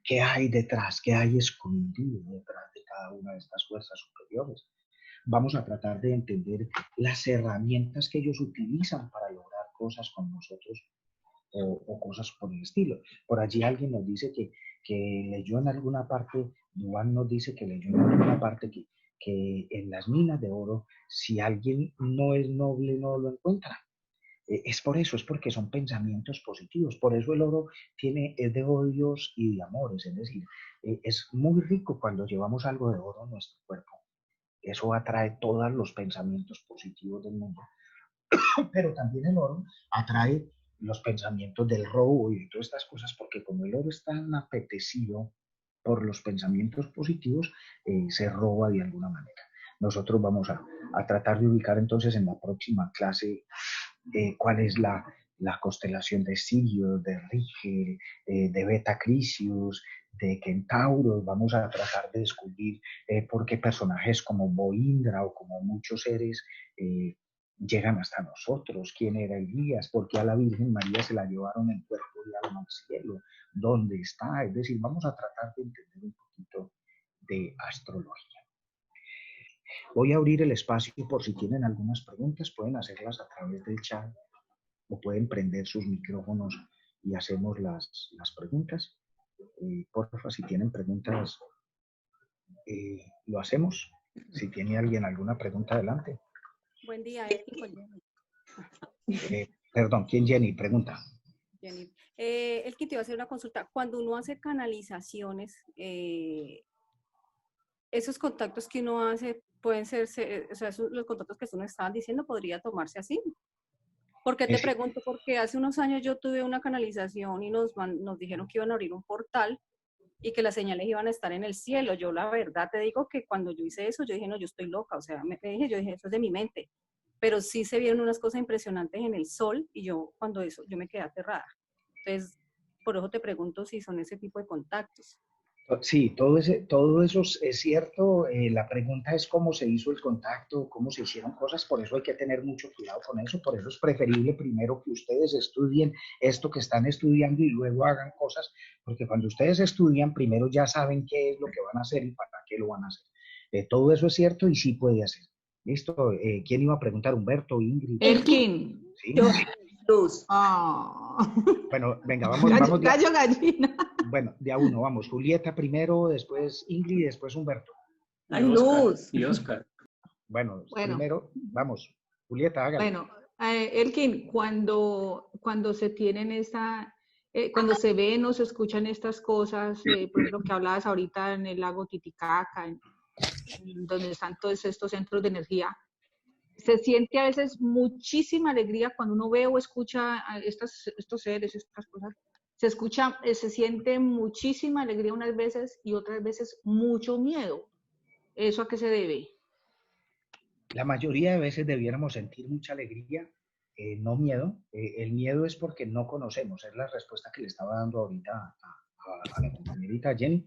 Speaker 1: qué hay detrás, qué hay escondido detrás de cada una de estas fuerzas superiores. Vamos a tratar de entender las herramientas que ellos utilizan para lograr cosas con nosotros o cosas por el estilo. Por allí alguien nos dice que leyó en alguna parte, Duan nos dice que leyó en alguna parte que en las minas de oro, si alguien no es noble, no lo encuentra. Es por eso, es porque son pensamientos positivos. Por eso el oro es de odios y de amores. Es decir, es muy rico cuando llevamos algo de oro en nuestro cuerpo. Eso atrae todos los pensamientos positivos del mundo. Pero también el oro atrae los pensamientos del robo y de todas estas cosas, porque como el oro es tan apetecido por los pensamientos positivos, se roba de alguna manera. Nosotros vamos a tratar de ubicar entonces en la próxima clase cuál es la constelación de Sirio, de Rigel, de Beta Crisius, de Kentauro. Vamos a tratar de descubrir por qué personajes como Boindra o como muchos seres llegan hasta nosotros, quién era Elías, por qué a la Virgen María se la llevaron en cuerpo y alma al cielo, dónde está. Es decir, vamos a tratar de entender un poquito de astrología. Voy a abrir el espacio por si tienen algunas preguntas, pueden hacerlas a través del chat o pueden prender sus micrófonos y hacemos las preguntas. Porfa, si tienen preguntas, lo hacemos. Si tiene alguien alguna pregunta, adelante.
Speaker 2: Buen día, es con Jenny.
Speaker 1: Perdón, ¿quién Jenny? Pregunta.
Speaker 2: Jenny. El que te iba a hacer una consulta. Cuando uno hace canalizaciones, esos contactos que uno hace pueden ser, o sea, los contactos que tú nos estaban diciendo, ¿podría tomarse así? ¿Por qué te
Speaker 1: Es,
Speaker 2: pregunto? Porque hace unos años yo tuve una canalización y nos dijeron que iban a abrir un portal y que las señales iban a estar en el cielo. Yo la verdad te digo que cuando yo hice eso, yo dije, no, yo estoy loca, o sea, yo dije, eso es de mi mente. Pero sí se vieron unas cosas impresionantes en el sol y yo cuando eso, yo me quedé aterrada. Entonces, por eso te pregunto si son ese tipo de contactos.
Speaker 1: sí, todo eso es cierto. La pregunta es cómo se hizo el contacto, cómo se hicieron cosas. Por eso hay que tener mucho cuidado con eso. Por eso es preferible primero que ustedes estudien esto que están estudiando y luego hagan cosas. Porque cuando ustedes estudian, primero ya saben qué es lo que van a hacer y para qué lo van a hacer. Todo eso es cierto y sí puede hacer. ¿Listo? ¿Quién iba a preguntar? ¿Humberto, Ingrid?
Speaker 3: Elkin.
Speaker 1: ¿Sí?
Speaker 4: Yo, Luz.
Speaker 3: Oh.
Speaker 1: Bueno, venga,
Speaker 3: Gallo, gallo, gallina.
Speaker 1: bueno, de a uno, vamos. Julieta primero, después Ingrid y después Humberto.
Speaker 4: Ay, Luz.
Speaker 5: Y Oscar.
Speaker 1: Bueno,
Speaker 3: Bueno.
Speaker 1: primero, vamos. Julieta, hágale.
Speaker 3: Bueno, Elkin, cuando se tienen cuando se ven o se escuchan estas cosas, por ejemplo, que hablabas ahorita en el lago Titicaca, donde están todos estos centros de energía, se siente a veces muchísima alegría cuando uno ve o escucha a estos seres, estas cosas. Se siente muchísima alegría unas veces y otras veces mucho miedo. ¿Eso a qué se debe?
Speaker 1: La mayoría de veces debiéramos sentir mucha alegría, no miedo. El miedo es porque no conocemos, es la respuesta que le estaba dando ahorita a la compañerita Jenny.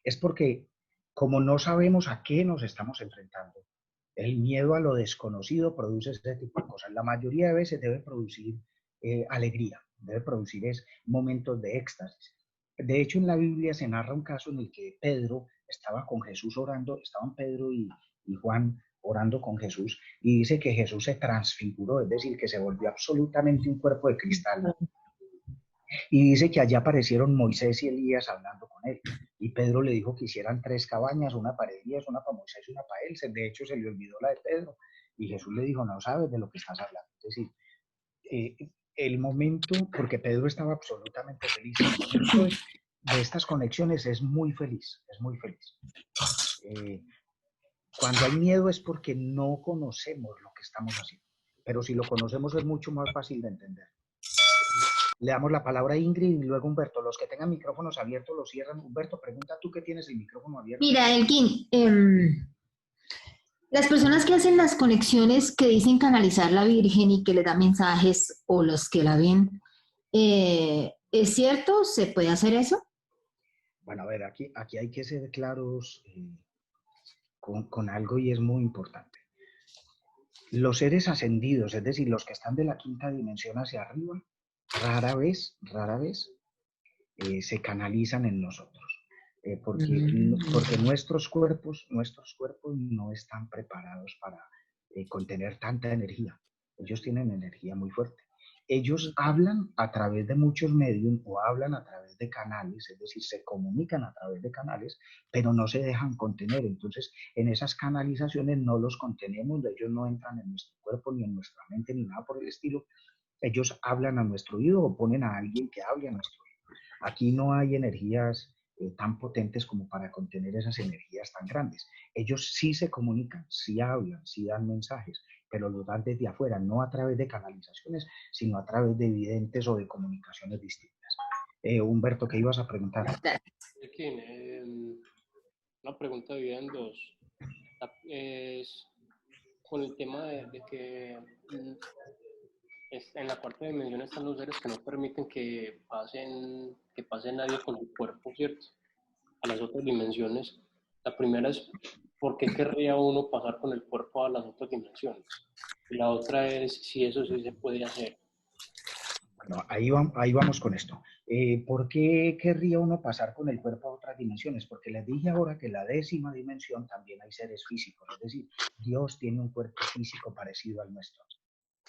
Speaker 1: Es porque como no sabemos a qué nos estamos enfrentando, el miedo a lo desconocido produce ese tipo de cosas. La mayoría de veces debe producir alegría, debe producir momentos de éxtasis. De hecho, en la Biblia se narra un caso en el que Pedro estaba con Jesús orando, estaban Pedro y Juan orando con Jesús, y dice que Jesús se transfiguró, es decir, que se volvió absolutamente un cuerpo de cristal. Y dice que allá aparecieron Moisés y Elías hablando con él. Y Pedro le dijo que hicieran 3 cabañas, una para Elías, una para Moisés y una para él. De hecho, se le olvidó la de Pedro. Y Jesús le dijo, no sabes de lo que estás hablando. Es decir, el momento, porque Pedro estaba absolutamente feliz, el momento de estas conexiones es muy feliz, es muy feliz. Cuando hay miedo es porque no conocemos lo que estamos haciendo. Pero si lo conocemos es mucho más fácil de entender. Le damos la palabra a Ingrid y luego Humberto. Los que tengan micrófonos abiertos los cierran. Humberto, pregunta tú que tienes el micrófono abierto.
Speaker 6: Mira, Elkin, las personas que hacen las conexiones que dicen canalizar la Virgen y que le da mensajes o los que la ven, ¿es cierto? ¿Se puede hacer eso?
Speaker 1: Bueno, a ver, aquí hay que ser claros con algo y es muy importante. Los seres ascendidos, es decir, los que están de la quinta dimensión hacia arriba, rara vez se canalizan en nosotros. Porque nuestros cuerpos no están preparados para contener tanta energía. Ellos tienen energía muy fuerte. Ellos hablan a través de muchos medios o hablan a través de canales, es decir, se comunican a través de canales, pero no se dejan contener. Entonces, en esas canalizaciones no los contenemos, ellos no entran en nuestro cuerpo, ni en nuestra mente, ni nada por el estilo. Ellos hablan a nuestro oído o ponen a alguien que hable a nuestro oído. Aquí no hay energías tan potentes como para contener esas energías tan grandes. Ellos sí se comunican, sí hablan, sí dan mensajes, pero los dan desde afuera, no a través de canalizaciones, sino a través de videntes o de comunicaciones distintas. Humberto, ¿qué ibas a preguntar?
Speaker 5: Una pregunta dividida en dos. Es con el tema de que en la cuarta dimensión están los seres que no permiten que pase nadie con su cuerpo, ¿cierto? A las otras dimensiones. La primera es, ¿por qué querría uno pasar con el cuerpo a las otras dimensiones? Y la otra es, si eso sí se puede hacer.
Speaker 1: Bueno, ahí vamos con esto. ¿Por qué querría uno pasar con el cuerpo a otras dimensiones? Porque les dije ahora que en la 10ª dimensión también hay seres físicos, es decir, Dios tiene un cuerpo físico parecido al nuestro.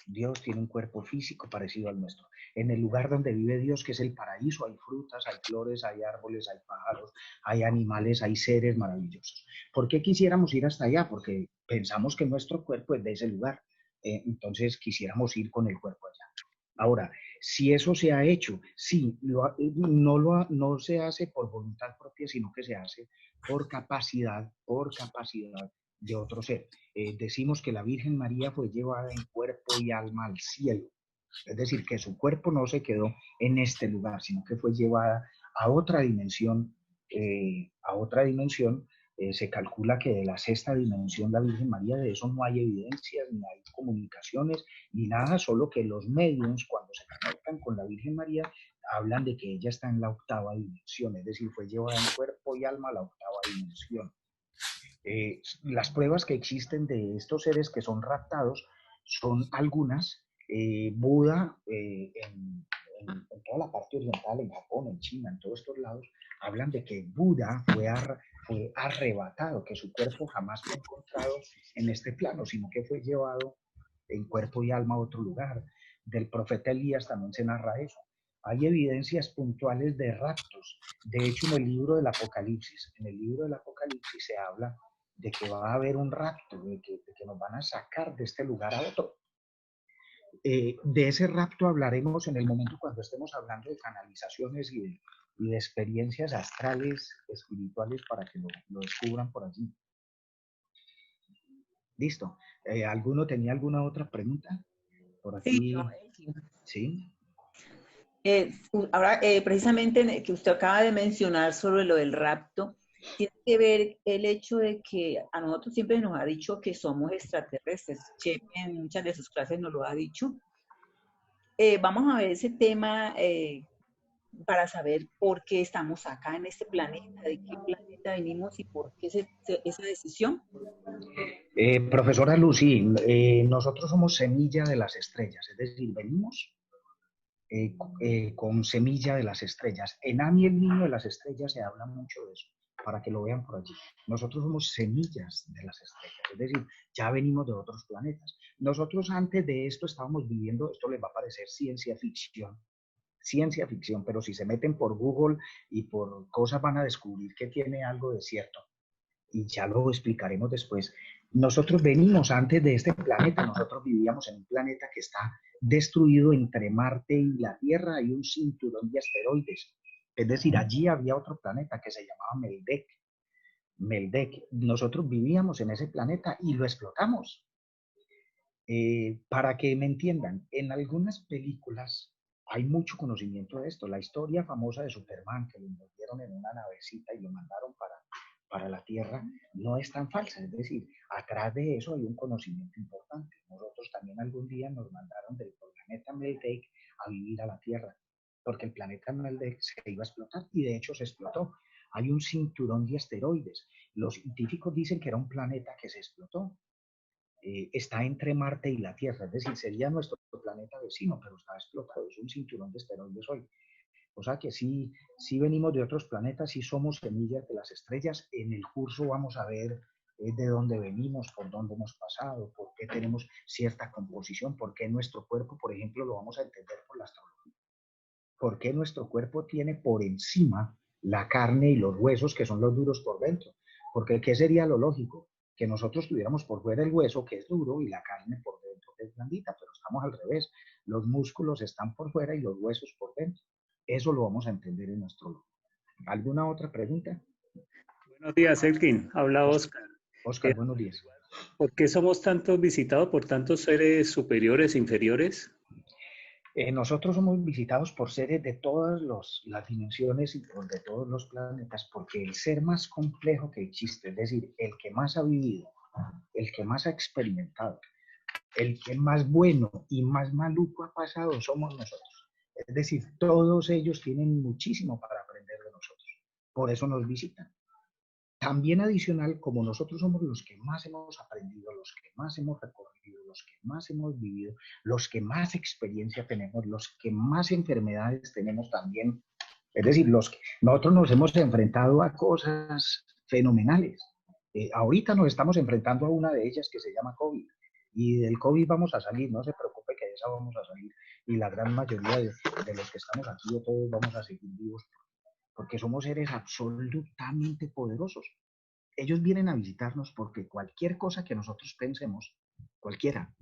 Speaker 1: Dios tiene un cuerpo físico parecido al nuestro. En el lugar donde vive Dios, que es el paraíso, hay frutas, hay flores, hay árboles, hay pájaros, hay animales, hay seres maravillosos. ¿Por qué quisiéramos ir hasta allá? Porque pensamos que nuestro cuerpo es de ese lugar. Entonces quisiéramos ir con el cuerpo allá. Ahora, Si eso se ha hecho, sí, no se hace por voluntad propia, sino que se hace por capacidad de otro ser. Decimos que la Virgen María fue llevada en cuerpo y alma al cielo. Es decir, que su cuerpo no se quedó en este lugar, sino que fue llevada a otra dimensión. Se calcula que de la sexta dimensión la Virgen María, de eso no hay evidencias, ni hay comunicaciones, ni nada, solo que los medios, cuando se conectan con la Virgen María, hablan de que ella está en la octava dimensión, es decir, fue llevada en cuerpo y alma a la octava dimensión. Las pruebas que existen de estos seres que son raptados son algunas. Buda, en toda la parte oriental, en Japón, en China, en todos estos lados, hablan de que Buda fue arrebatado, que su cuerpo jamás fue encontrado en este plano, sino que fue llevado en cuerpo y alma a otro lugar. Del profeta Elías también se narra eso. Hay evidencias puntuales de raptos. De hecho, en el libro del Apocalipsis se habla de que va a haber un rapto, de que nos van a sacar de este lugar a otro. De ese rapto hablaremos en el momento cuando estemos hablando de canalizaciones y de experiencias astrales, espirituales, para que lo descubran por allí. Listo. ¿Alguno tenía alguna otra pregunta? Por aquí. Sí.
Speaker 4: Ahora, precisamente que usted acaba de mencionar sobre lo del rapto, tiene que ver el hecho de que a nosotros siempre nos ha dicho que somos extraterrestres. Chepe en muchas de sus clases nos lo ha dicho. Vamos a ver ese tema para saber por qué estamos acá en este planeta, de qué planeta venimos y por qué esa decisión.
Speaker 1: Profesora Lucy, nosotros somos semilla de las estrellas, es decir, venimos con semilla de las estrellas. En Ami, el niño de las estrellas, se habla mucho de eso, para que lo vean por allí. Nosotros somos semillas de las estrellas, es decir, ya venimos de otros planetas. Nosotros antes de esto estábamos viviendo, esto les va a parecer ciencia ficción, pero si se meten por Google y por cosas van a descubrir que tiene algo de cierto. Y ya lo explicaremos después. Nosotros venimos antes de este planeta, nosotros vivíamos en un planeta que está destruido entre Marte y la Tierra, hay un cinturón de asteroides. Es decir, allí había otro planeta que se llamaba Meldek. Nosotros vivíamos en ese planeta y lo explotamos. Para que me entiendan, en algunas películas hay mucho conocimiento de esto. La historia famosa de Superman, que lo envolvieron en una navecita y lo mandaron para la Tierra, no es tan falsa. Es decir, atrás de eso hay un conocimiento importante. Nosotros también algún día nos mandaron del planeta Meldek a vivir a la Tierra, porque el planeta Meldek se iba a explotar y de hecho se explotó. Hay un cinturón de asteroides. Los científicos dicen que era un planeta que se explotó. Está entre Marte y la Tierra, es decir, sería nuestro planeta vecino, pero está explotado, es un cinturón de asteroides hoy. O sea que sí venimos de otros planetas, sí somos semillas de las estrellas. En el curso vamos a ver de dónde venimos, por dónde hemos pasado, por qué tenemos cierta composición, por qué nuestro cuerpo, por ejemplo, lo vamos a entender por la astrología. ¿Por qué nuestro cuerpo tiene por encima la carne y los huesos, que son los duros por dentro? Porque ¿qué sería lo lógico? Que nosotros tuviéramos por fuera el hueso, que es duro, y la carne por dentro, que es blandita, pero estamos al revés. Los músculos están por fuera y los huesos por dentro. Eso lo vamos a entender en nuestro. ¿Alguna otra pregunta?
Speaker 7: Buenos días, Elkin. Habla Oscar.
Speaker 1: Oscar, buenos días.
Speaker 7: ¿Por qué somos tantos visitados por tantos seres superiores e inferiores?
Speaker 1: Nosotros somos visitados por seres de todas las dimensiones y de todos los planetas, porque el ser más complejo que existe, es decir, el que más ha vivido, el que más ha experimentado, el que más bueno y más maluco ha pasado, somos nosotros. Es decir, todos ellos tienen muchísimo para aprender de nosotros. Por eso nos visitan. También adicional, como nosotros somos los que más hemos aprendido, los que más hemos recorrido, los que más hemos vivido, los que más experiencia tenemos, los que más enfermedades tenemos también. Es decir, nosotros nos hemos enfrentado a cosas fenomenales. Ahorita nos estamos enfrentando a una de ellas que se llama COVID. Y del COVID vamos a salir, no se preocupe que de esa vamos a salir. Y la gran mayoría de los que estamos aquí, de todos, vamos a seguir vivos, porque somos seres absolutamente poderosos. Ellos vienen a visitarnos porque cualquier cosa que nosotros pensemos, cualquiera,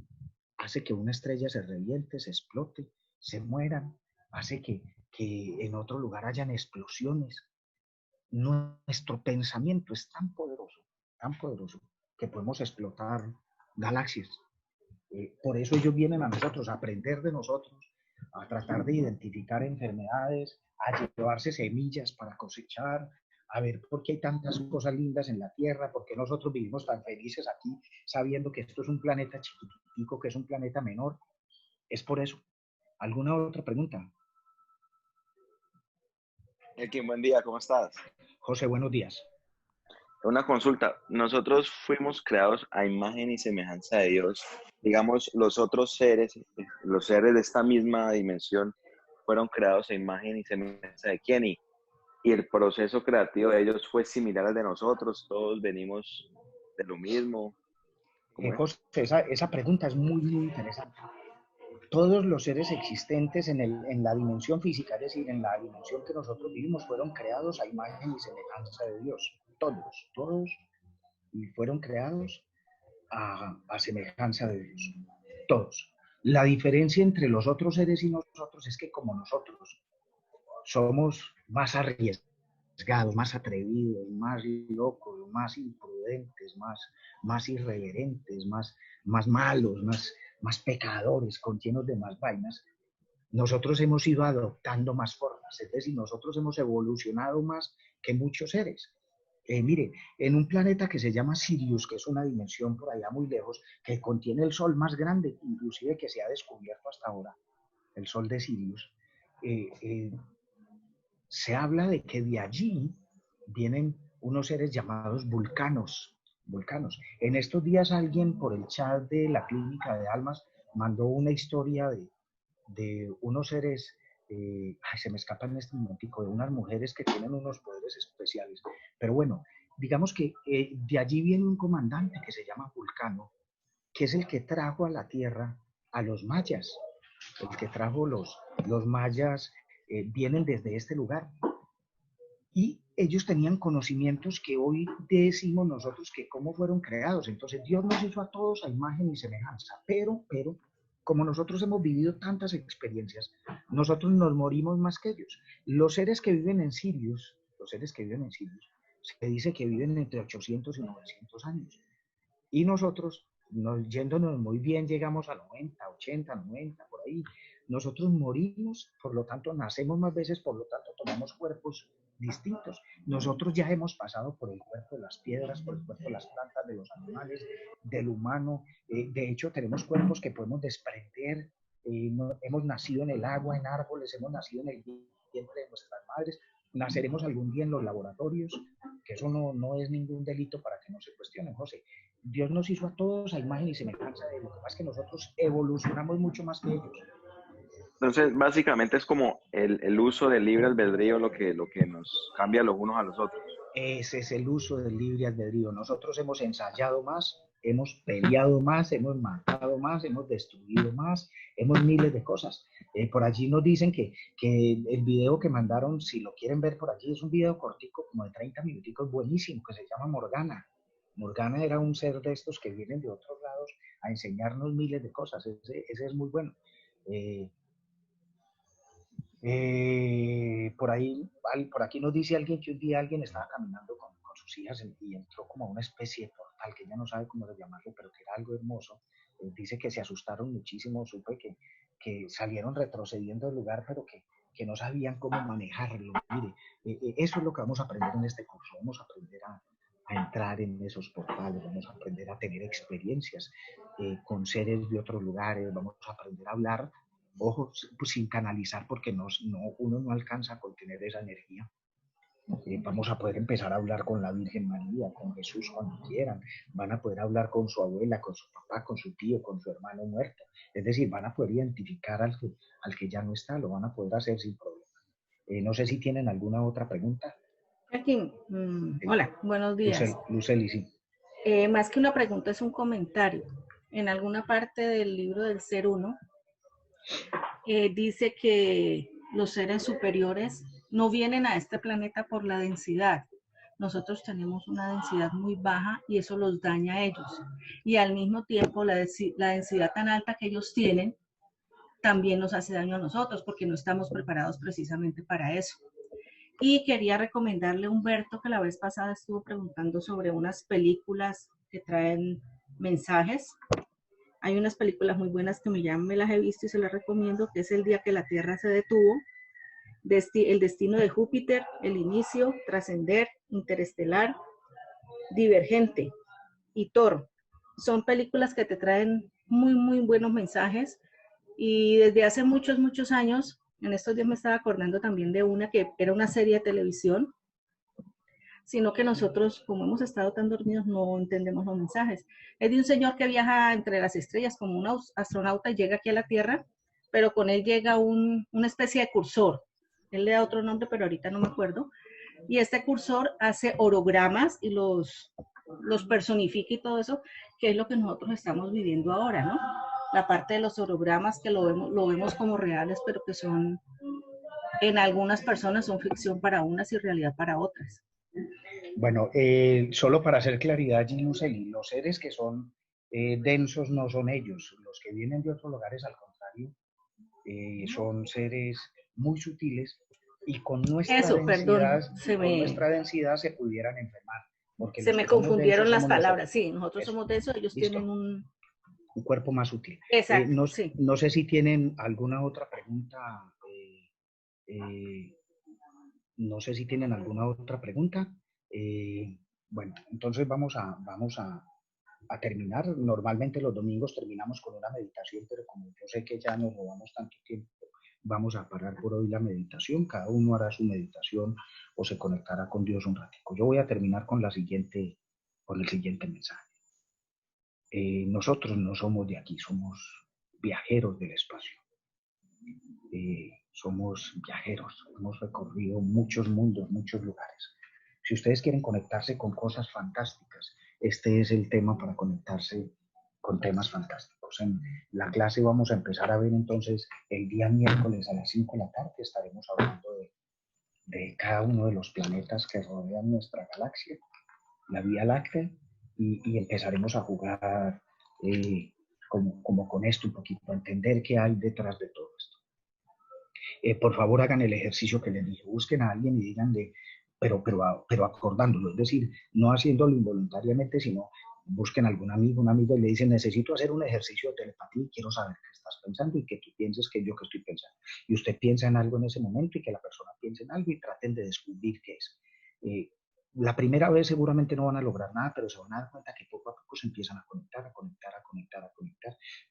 Speaker 1: hace que una estrella se reviente, se explote se mueran, hace que en otro lugar hayan explosiones. Nuestro pensamiento es tan poderoso, que podemos explotar galaxias. Por eso ellos vienen a nosotros, a aprender de nosotros, a tratar de identificar enfermedades, a llevarse semillas para cosechar, a ver por qué hay tantas cosas lindas en la Tierra, por qué nosotros vivimos tan felices aquí, sabiendo que esto es un planeta chiquitico, que es un planeta menor. Es por eso. ¿Alguna otra pregunta?
Speaker 8: Elkin, buen día, ¿cómo estás?
Speaker 1: José, buenos días.
Speaker 8: Una consulta. Nosotros fuimos creados a imagen y semejanza de Dios. Digamos, los otros seres, los seres de esta misma dimensión, fueron creados a imagen y semejanza de quién, y el proceso creativo de ellos fue similar al de nosotros. Todos venimos de lo mismo. ¿Cómo es?
Speaker 1: José, esa pregunta es muy, muy interesante. Todos los seres existentes en la dimensión física, es decir, en la dimensión que nosotros vivimos, fueron creados a imagen y semejanza de Dios. Todos, y fueron creados a semejanza de Dios. Todos. La diferencia entre los otros seres y nosotros es que como nosotros somos más arriesgados, más atrevidos, más locos, más imprudentes, más irreverentes, más malos, más pecadores, con llenos de más vainas, nosotros hemos ido adoptando más formas, es decir, nosotros hemos evolucionado más que muchos seres. Mire, en un planeta que se llama Sirius, que es una dimensión por allá muy lejos, que contiene el Sol más grande, inclusive que se ha descubierto hasta ahora, el Sol de Sirius, se habla de que de allí vienen unos seres llamados vulcanos. En estos días alguien por el chat de la Clínica de Almas mandó una historia de unos seres, se me escapa en este momentico, de unas mujeres que tienen unos poderes especiales. Pero bueno, digamos que de allí viene un comandante que se llama Vulcano, que es el que trajo a la Tierra a los mayas. El que trajo los mayas vienen desde este lugar. Y ellos tenían conocimientos que hoy decimos nosotros que cómo fueron creados. Entonces Dios nos hizo a todos a imagen y semejanza, pero como nosotros hemos vivido tantas experiencias, nosotros nos morimos más que ellos. Los seres que viven en Sirius, se dice que viven entre 800 y 900 años. Y nosotros, yéndonos muy bien, llegamos a 90, 80, 90, por ahí. Nosotros morimos, por lo tanto, nacemos más veces, por lo tanto, tomamos cuerpos distintos. Nosotros ya hemos pasado por el cuerpo de las piedras, por el cuerpo de las plantas, de los animales, del humano. De hecho, tenemos cuerpos que podemos desprender. Hemos nacido en el agua, en árboles, hemos nacido en el vientre de nuestras madres. Naceremos algún día en los laboratorios, que eso no es ningún delito para que no se cuestione, José. Dios nos hizo a todos a imagen y semejanza de lo que pasa es que nosotros evolucionamos mucho más que ellos.
Speaker 8: Entonces, básicamente es como el uso del libre albedrío lo que nos cambia los unos a los otros.
Speaker 1: Ese es el uso del libre albedrío. Nosotros hemos ensayado más, hemos peleado más, hemos matado más, hemos destruido más, hemos miles de cosas. Por allí nos dicen que el video que mandaron, si lo quieren ver por allí, es un video cortico, como de 30 minuticos, buenísimo, que se llama Morgana. Morgana era un ser de estos que vienen de otros lados a enseñarnos miles de cosas. Ese es muy bueno. Por aquí nos dice alguien que un día alguien estaba caminando con sus hijas y entró como a una especie de portal que ella no sabe cómo llamarlo, pero que era algo hermoso. Dice que se asustaron muchísimo, supe que salieron retrocediendo del lugar, pero que no sabían cómo manejarlo. Mire, eso es lo que vamos a aprender en este curso. Vamos a aprender a entrar en esos portales, vamos a aprender a tener experiencias con seres de otros lugares, vamos a aprender a hablar, ojo, pues sin canalizar, porque uno no alcanza a contener esa energía. Vamos a poder empezar a hablar con la Virgen María, con Jesús cuando quieran, van a poder hablar con su abuela, con su papá, con su tío, con su hermano muerto, es decir, van a poder identificar al que ya no está, lo van a poder hacer sin problema. No sé si tienen alguna otra pregunta.
Speaker 9: Joaquín, hola, buenos días.
Speaker 1: Luceli, sí.
Speaker 9: Más que una pregunta, es un comentario. En alguna parte del libro del Ser Uno, dice que los seres superiores no vienen a este planeta por la densidad. Nosotros tenemos una densidad muy baja y eso los daña a ellos. Y al mismo tiempo, la densidad tan alta que ellos tienen también nos hace daño a nosotros porque no estamos preparados precisamente para eso. Y quería recomendarle a Humberto, que la vez pasada estuvo preguntando sobre unas películas que traen mensajes. Hay unas películas muy buenas que me las he visto y se las recomiendo, que es El día que la Tierra se detuvo, El destino de Júpiter, El inicio, Trascender, Interestelar, Divergente y Thor. Son películas que te traen muy, muy buenos mensajes, y desde hace muchos, muchos años, en estos días me estaba acordando también de una que era una serie de televisión, sino que nosotros, como hemos estado tan dormidos, no entendemos los mensajes. Es de un señor que viaja entre las estrellas como un astronauta y llega aquí a la Tierra, pero con él llega una especie de cursor. Él le da otro nombre, pero ahorita no me acuerdo. Y este cursor hace orogramas y los personifica y todo eso, que es lo que nosotros estamos viviendo ahora, ¿no? La parte de los orogramas que lo vemos como reales, pero que son, en algunas personas son ficción para unas y realidad para otras.
Speaker 1: Bueno, solo para hacer claridad, Ginuseli, los seres que son densos no son ellos. Los que vienen de otros lugares, al contrario, son seres muy sutiles y con nuestra densidad se pudieran enfermar. Porque
Speaker 9: se me confundieron las palabras,
Speaker 1: nosotros.
Speaker 9: Sí, nosotros somos densos, ellos
Speaker 1: Listo.
Speaker 9: tienen un
Speaker 1: cuerpo más sutil.
Speaker 9: Exacto,
Speaker 1: sí. No sé si tienen alguna otra pregunta. No sé si tienen alguna otra pregunta. Bueno, entonces vamos a terminar. Normalmente los domingos terminamos con una meditación, pero como yo sé que ya nos robamos tanto tiempo, vamos a parar por hoy la meditación. Cada uno hará su meditación o se conectará con Dios un ratico. Yo voy a terminar con el siguiente mensaje. Nosotros no somos de aquí, somos viajeros del espacio. Somos viajeros, hemos recorrido muchos mundos, muchos lugares. Si ustedes quieren conectarse con cosas fantásticas, este es el tema para conectarse con temas fantásticos. En la clase vamos a empezar a ver entonces el día miércoles a las 5 de la tarde, estaremos hablando de cada uno de los planetas que rodean nuestra galaxia, la Vía Láctea, y empezaremos a jugar como con esto un poquito, a entender qué hay detrás de todo esto. Por favor, hagan el ejercicio que les dije, busquen a alguien y díganle, pero acordándolo, es decir, no haciéndolo involuntariamente, sino busquen a algún amigo, una amiga y le dicen, necesito hacer un ejercicio de telepatía y quiero saber qué estás pensando y que tú pienses que yo que estoy pensando. Y usted piensa en algo en ese momento y que la persona piense en algo y traten de descubrir qué es. La primera vez seguramente no van a lograr nada, pero se van a dar cuenta que poco a poco se empiezan a conectar,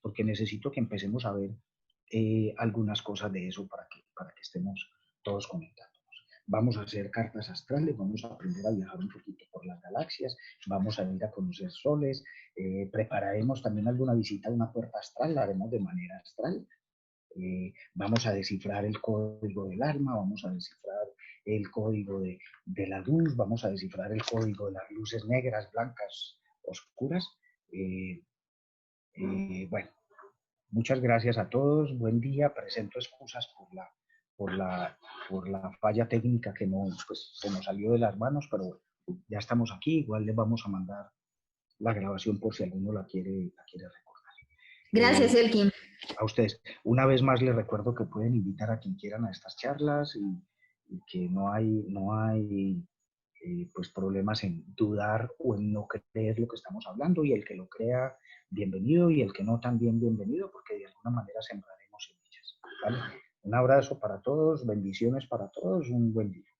Speaker 1: porque necesito que empecemos a ver algunas cosas de eso para que estemos todos conectados. Vamos a hacer cartas astrales, vamos a aprender a viajar un poquito por las galaxias, vamos a ir a conocer soles, prepararemos también alguna visita a una puerta astral, la haremos de manera astral. Vamos a descifrar el código del alma, vamos a descifrar el código de la luz, vamos a descifrar el código de las luces negras, blancas, oscuras. Bueno, muchas gracias a todos, buen día, presento excusas por la falla técnica que se nos salió de las manos, pero bueno, ya estamos aquí, igual les vamos a mandar la grabación por si alguno la quiere recordar.
Speaker 6: Gracias, Elkin.
Speaker 1: A ustedes. Una vez más les recuerdo que pueden invitar a quien quieran a estas charlas y que no hay pues problemas en dudar o en no creer lo que estamos hablando, y el que lo crea, bienvenido, y el que no, también bienvenido, porque de alguna manera sembraremos semillas. ¿Vale? Un abrazo para todos, bendiciones para todos, un buen día.